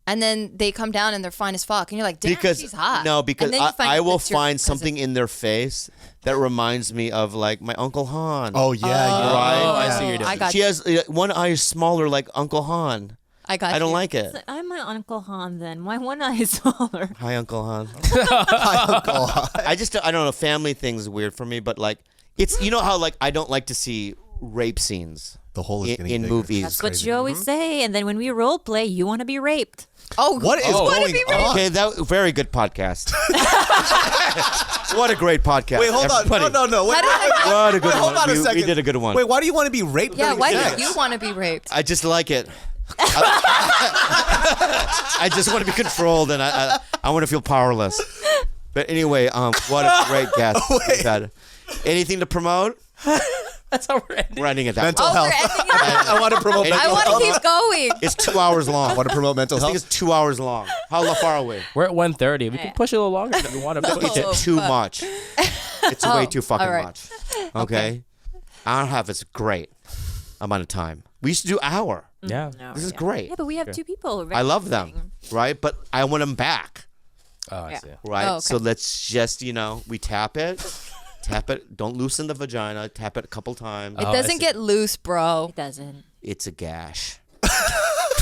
and then they come down and they're fine as fuck, and you're like, damn, Because she's hot. no, because And then you find I out will it's your find cousin. something in their face that reminds me of like my Uncle Han. Oh yeah, you're right. Oh, I see what you're doing. I got She you. has one eye is smaller like Uncle Han. I got I don't you. like it. I'm my Uncle Han then. My one eye is smaller. Hi, Uncle Han. I don't know. Family things weird for me, but like it's how like I don't like to see rape scenes The hole is in, getting in bigger. movies. That's what you always say. And then when we role play, you want to be raped. Oh, What is going on? Okay, that very good podcast. What a great podcast. Wait, hold on. Everybody. No. Wait, What a good wait, hold one. on a We second. did a good one. Wait, why do you want to be raped? yeah. during Why sex? do you want to be raped? I just like it. I just want to be controlled, and I want to feel powerless. But anyway, what a great guest we've had. Anything to promote? That's how we're ending. We're ending it that. Mental Oh, health. we're ending it. I want to promote I mental I want health. to keep going. It's 2 hours long. I want to promote mental I think health. it's 2 hours long. How far are we? We're at 1:30. We can push it a little longer if we want to. It's too much. It's way too fucking all right. much. Okay? Hour and a half is great amount of time. We used to do hour. Yeah. This is great. Yeah, but we have two people. I love them, right? But I want them back, Oh, I see. right? Oh, okay. So let's just, we tap it. Tap it. Don't loosen the vagina. Tap it a couple times. It I doesn't see. get loose, bro. It doesn't. It's a gash.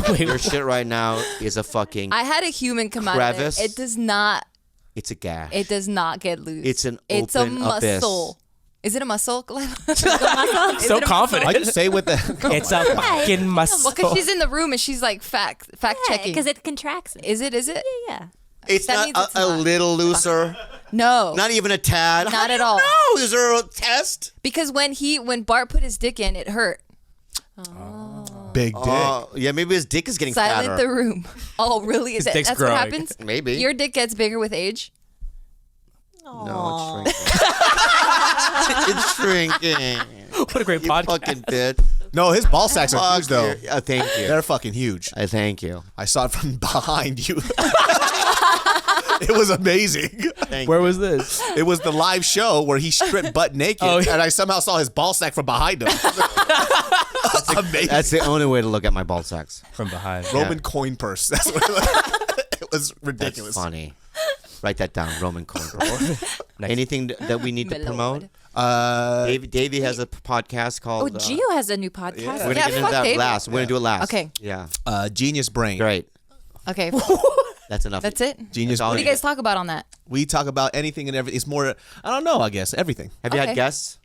Wait, Your shit right now is a fucking. I had a human come out of Crevice. it. It does not. It's a gash. It does not get loose. It's an It's open a muscle. abyss. Is it a muscle? Khalyla? so confident. Why you say with the? It's a fucking muscle. Well, because she's in the room and she's like fact checking. Because it contracts. Is it? Yeah. It's That not means it's a not. little looser. No, Not even a tad. How Not do at you all. know? Is there a test? because when Bart put his dick in, it hurt. Big dick. Yeah, maybe his dick is getting Silent fatter. the room. Oh, really? Is that, dick's that's growing. what happens? Maybe. Your dick gets bigger with age. No, it's shrinking. it's shrinking. What a great You podcast. fucking bitch. No, his ball sacks are Fuck huge though. you. Thank you. They're fucking huge. I thank you. I saw it from behind you. It was amazing. Thank Where you. was this? It was the live show where he stripped butt naked, Oh, yeah. and I somehow saw his ball sack from behind him. Amazing. That's the only way to look at my ball sacks. From behind. Roman coin purse. That's what it was. That's Ridiculous. funny. Write that down, Roman coin. Anything that we need to My promote? lord. Davey has a podcast Oh, called. Geo has a new podcast. We're gonna Yeah, get into fuck that Davey. last. We're gonna do it last. Okay. Yeah. Genius brain. Great. Okay, That's enough. that's it. Genius all What brain. do you guys talk about on that? We talk about anything and everything. It's more. I don't know. I guess everything. Have you had Okay. guests?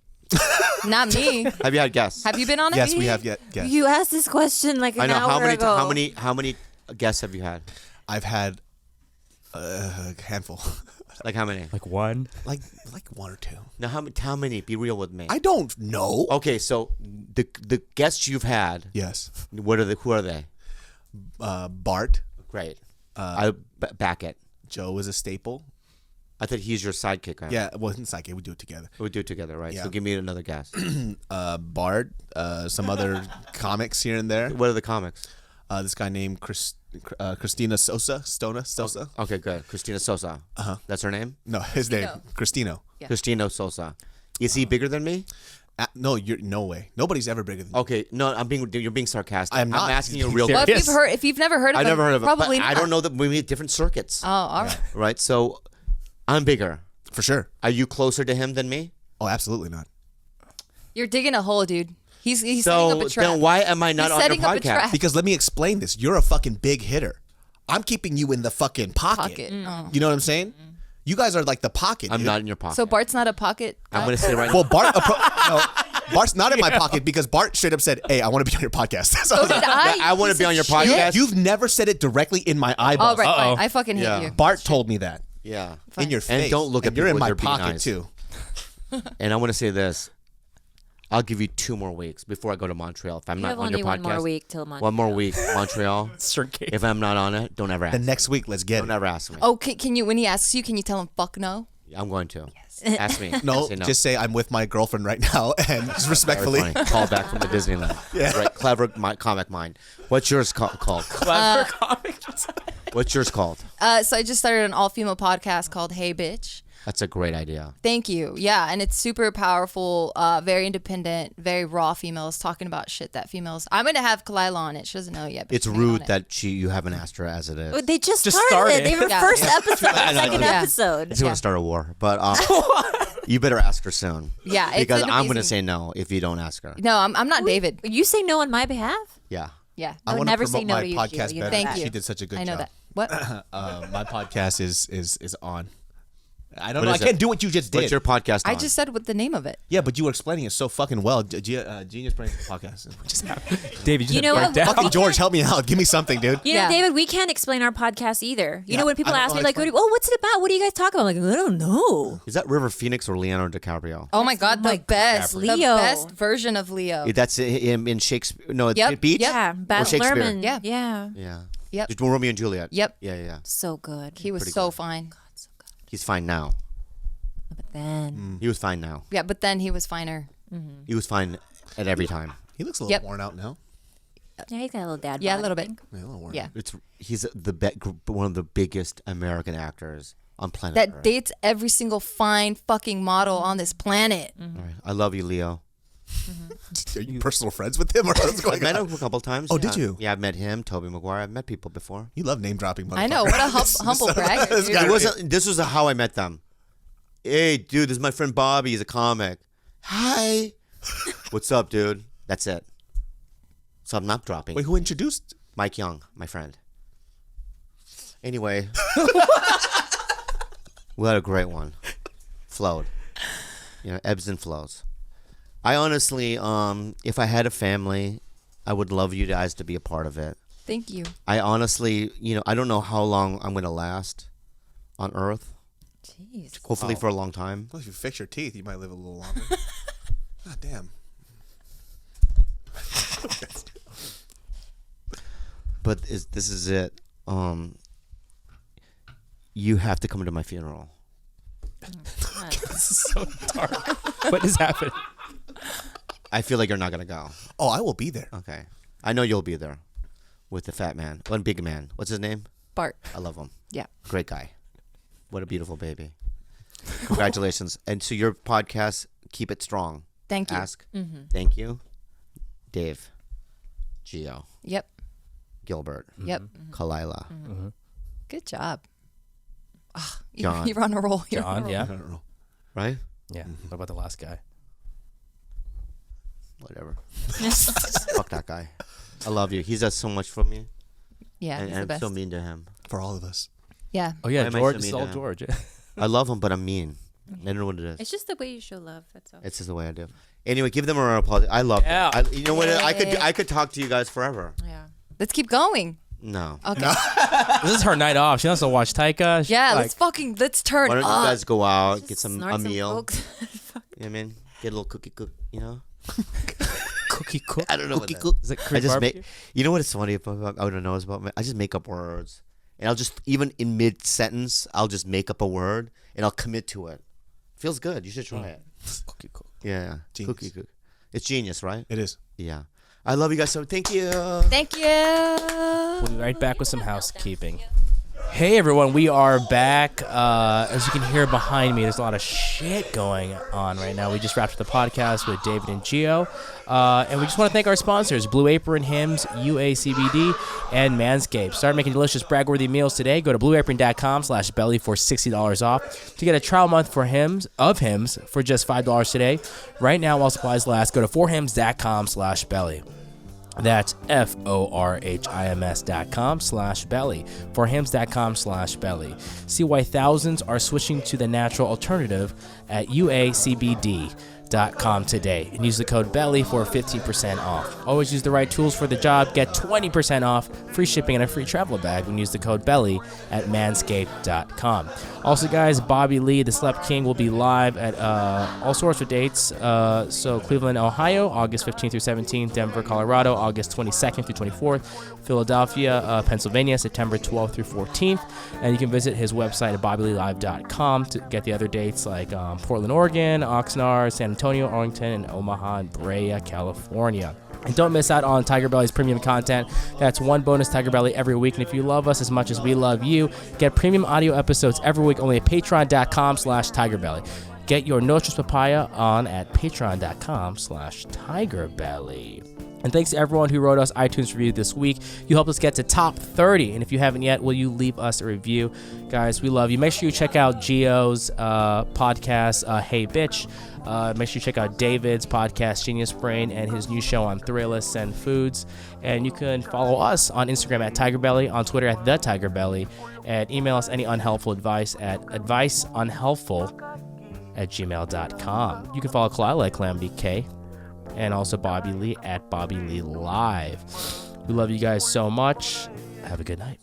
Not me. Have you had guests? Have you been on it? Yes, we have yet. Yes. You asked this question like an I know. hour ago. How many guests have you had? I've had a handful, Like how many? Like one. like one or two. Now how many? Be real with me. I don't know. Okay, so the guests you've had, Yes. who are they? Bart. Great. I back it. Joe is a staple. I thought he's your sidekick. Right? Yeah. Well, it's like we do it together. We do it together, right? Yeah. So give me another guest. Bart. Some other comics here and there. What are the comics? This guy named Christina Sosa. Sosa. Okay, good. Christina Sosa. That's her name? No, his name Cristino. Yeah. Christina Sosa. Is he bigger than me? No, you're no way. Nobody's ever bigger than you. Okay, no, you're being sarcastic. I'm not. asking you a real Well, question. if you've never heard of I've him, never heard of it. probably But I not. don't know that we meet different circuits. Oh, all right. Right? So I'm bigger. For sure. Are you closer to him than me? Oh, absolutely not. You're digging a hole, dude. He's setting up So a trap. then why am I not He's on your setting up a podcast? trap. Because let me explain this. You're a fucking big hitter. I'm keeping you in the fucking pocket. Pocket. Oh. You know what I'm saying? You guys are like the pocket. I'm dude. not in your pocket. So Bart's not a pocket. I'm guy? going to say right Well, now. Bart's not in my pocket because Bart straight up said, "Hey, I want to be on your podcast." So I So was did like, I. I wanna piece be of on your shit. podcast. You've never said it directly in my eyeballs. Oh, right, Uh-oh. fine. I fucking hate Yeah. you. Bart told me that Yeah. in your face. And don't look at you're in people my with their big pocket eyes. too. And I want to say this. I'll give you 2 more weeks before I go to Montreal. If I'm You not have on only your podcast. one more week till Montreal. One more week, Montreal. Circuit. If I'm not on it, don't ever ask The me. next week, let's get Don't it. ever ask me. Oh, can you? When he asks you, can you tell him fuck no? I'm going to. Ask me. No, Say just say I'm with my girlfriend right now, and just Very respectfully. funny. Call back from the Disneyland. Yeah. Right. Clever comic mind. What's yours called? Clever comic. What's yours called? So I just started an all-female podcast called Hey Bitch. That's a great idea. Thank you. Yeah, and it's super powerful, very independent, very raw females talking about shit that females. I'm gonna have Khalyla on it. She doesn't know yet. But It's she's gonna get on rude it. that you haven't asked her as it is. Oh, they just Just started. started. They were Yeah. first episode, second Yeah. episode. If you want to start a war, but you better ask her soon. Yeah, it's because an I'm going to amazing- say no if you don't ask her. No, I'm not David. You say no on my behalf? Yeah. Yeah, I would wanna never promote say no my to you, podcast Gio. You know better. Thank that. you. She did such a good I know job. that. What? My podcast is on. I don't What know. I is can't it? do what you just did. What's your podcast on? I just said what the name of it. Yeah, but you were explaining it so fucking well. Genius Brain podcast. David, you, You just know break what? down. Fucking George, help me out. Give me something, dude. You know, Yeah. David, we can't explain our podcast either. You Yeah, know, when people I don't ask know me, how like, to explain oh, what's it about? What do you guys talk about? I'm like, I don't know. Is that River Phoenix or Leonardo DiCaprio? Oh my God, the best, the Leo. best version of Leo. That's him in Shakespeare. No, it's Yep, Beach? yep. Yeah, Baz Shakespeare. Luhrmann. Yeah. Yeah. Yeah. Yep. Just Romeo and Juliet. Yep. Yeah. So good. He was Pretty so good. fine. He's fine now. But then, He was fine now. Yeah, but then he was finer. He was fine at every time. He looks a little Yep. worn out now. yeah, he's got a little dad Yeah, a bod, little I bit. think. Yeah, a little worn Yeah. out. He's one of the biggest American actors on planet That Earth. dates every single fine fucking model on this planet. All right. I love you, Leo. Are you personal friends with him or what's I going met on? him a couple times. Oh, yeah. did you? Yeah, I've met him, Toby Maguire. I've met people before. You love name dropping, motherfucker. I know, what a humble bragger. This dude. guy- It wasn't. This was how I met them. Hey, dude, this is my friend Bobby. He's a comic. Hi. What's up, dude? That's it. So I'm not dropping. Wait, who introduced? Mike Young, my friend. Anyway, we had a great one. Flowed. You know, ebbs and flows. I honestly, if I had a family, I would love you guys to be a part of it. Thank you. I honestly, I don't know how long I'm going to last on Earth. Jeez. Hopefully for a long time. Well, if you fix your teeth, you might live a little longer. God damn. But this is it. You have to come to my funeral. This is so dark. What is happening? I feel like you're not going to go. Oh, I will be there. Okay. I know you'll be there with the fat man. One big man. What's his name? Bart. I love him. Yeah. Great guy. What a beautiful baby. Congratulations. And so your podcast, keep it strong. Thank you. Ask. Thank you. Dave. Geo. Yep. Gilbert. Yep. Khalyla. Good job. Ah, John. You're on a roll. You're on a John, roll. yeah. I don't know. Right? Yeah. What about the last guy? Whatever. Fuck that guy. I love you. He's done so much for me. Yeah, And he's the I'm best. so mean to him. For all of us. Yeah. Oh, yeah, Why am I George. so It's mean all to him? George. I love him, but I'm mean. I don't know what it is. It's just the way you show love. That's all. It's just the way I do. Anyway, give them a round of applause. I love Yeah. them. You know what? I could talk to you guys forever. Yeah. Let's keep going. No. Okay. This is her night off. She wants to watch Taika. Yeah, Like, let's turn Why don't you up. guys go out, get Just some snort a meal? Coke. You know what I mean? Get a little cookie cook, you know? cookie cook. I don't know Cookie what cook. Is it I Creed just barbecue? make. You know what is funny about I don't know is about me? I just make up words, and I'll just even in mid sentence I'll just make up a word and I'll commit to it. Feels good. You should try it. Cookie cook. Yeah, Genius. cookie cook. It's genius, right? It is. Yeah. I love you guys so. Thank you. Thank you. We'll be right back with some housekeeping. Hey everyone, we are back. As you can hear behind me, there's a lot of shit going on right now. We just wrapped up the podcast with David and Geo. And we just want to thank our sponsors, Blue Apron, Hims, UACBD, and Manscaped. Start making delicious brag-worthy meals today. Go to blueapron.com/belly for $60 off. To get a trial month for Hims for just $5 today. Right now, while supplies last, go to forhims.com/belly. That's forhims.com/belly. Forhims.com/belly. See why thousands are switching to the natural alternative at UACBD.com today and use the code BELLY for 15% off. Always use the right tools for the job. Get 20% off, free shipping, and a free travel bag when you use the code BELLY at manscaped.com. Also, guys, Bobby Lee, the Slept King, will be live at all sorts of dates. So Cleveland, Ohio, August 15th through 17th. Denver, Colorado, August 22nd through 24th. Philadelphia, Pennsylvania, September 12th through 14th. And you can visit his website at bobbyleelive.com to get the other dates like Portland, Oregon, Oxnard, San Antonio, Arlington, and Omaha and Brea, California. And don't miss out on TigerBelly's premium content. That's one bonus TigerBelly every week. And if you love us as much as we love you, get premium audio episodes every week only at patreon.com/TigerBelly. Get your no-nos papaya on at patreon.com/TigerBelly. And thanks to everyone who wrote us iTunes review this week. You helped us get to top 30. And if you haven't yet, will you leave us a review? Guys, we love you. Make sure you check out Geo's podcast, Hey Bitch. Make sure you check out David's podcast, Genius Brain, and his new show on Thrillist and Foods. And you can follow us on Instagram at TigerBelly, on Twitter at TheTigerBelly, and email us any unhelpful advice at adviceunhelpful@gmail.com. You can follow Khalyla at Calamity K, and also Bobby Lee at Bobby Lee Live. We love you guys so much. Have a good night.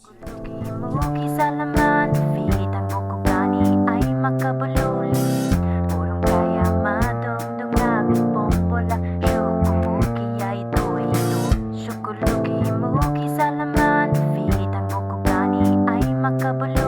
Makabuluhan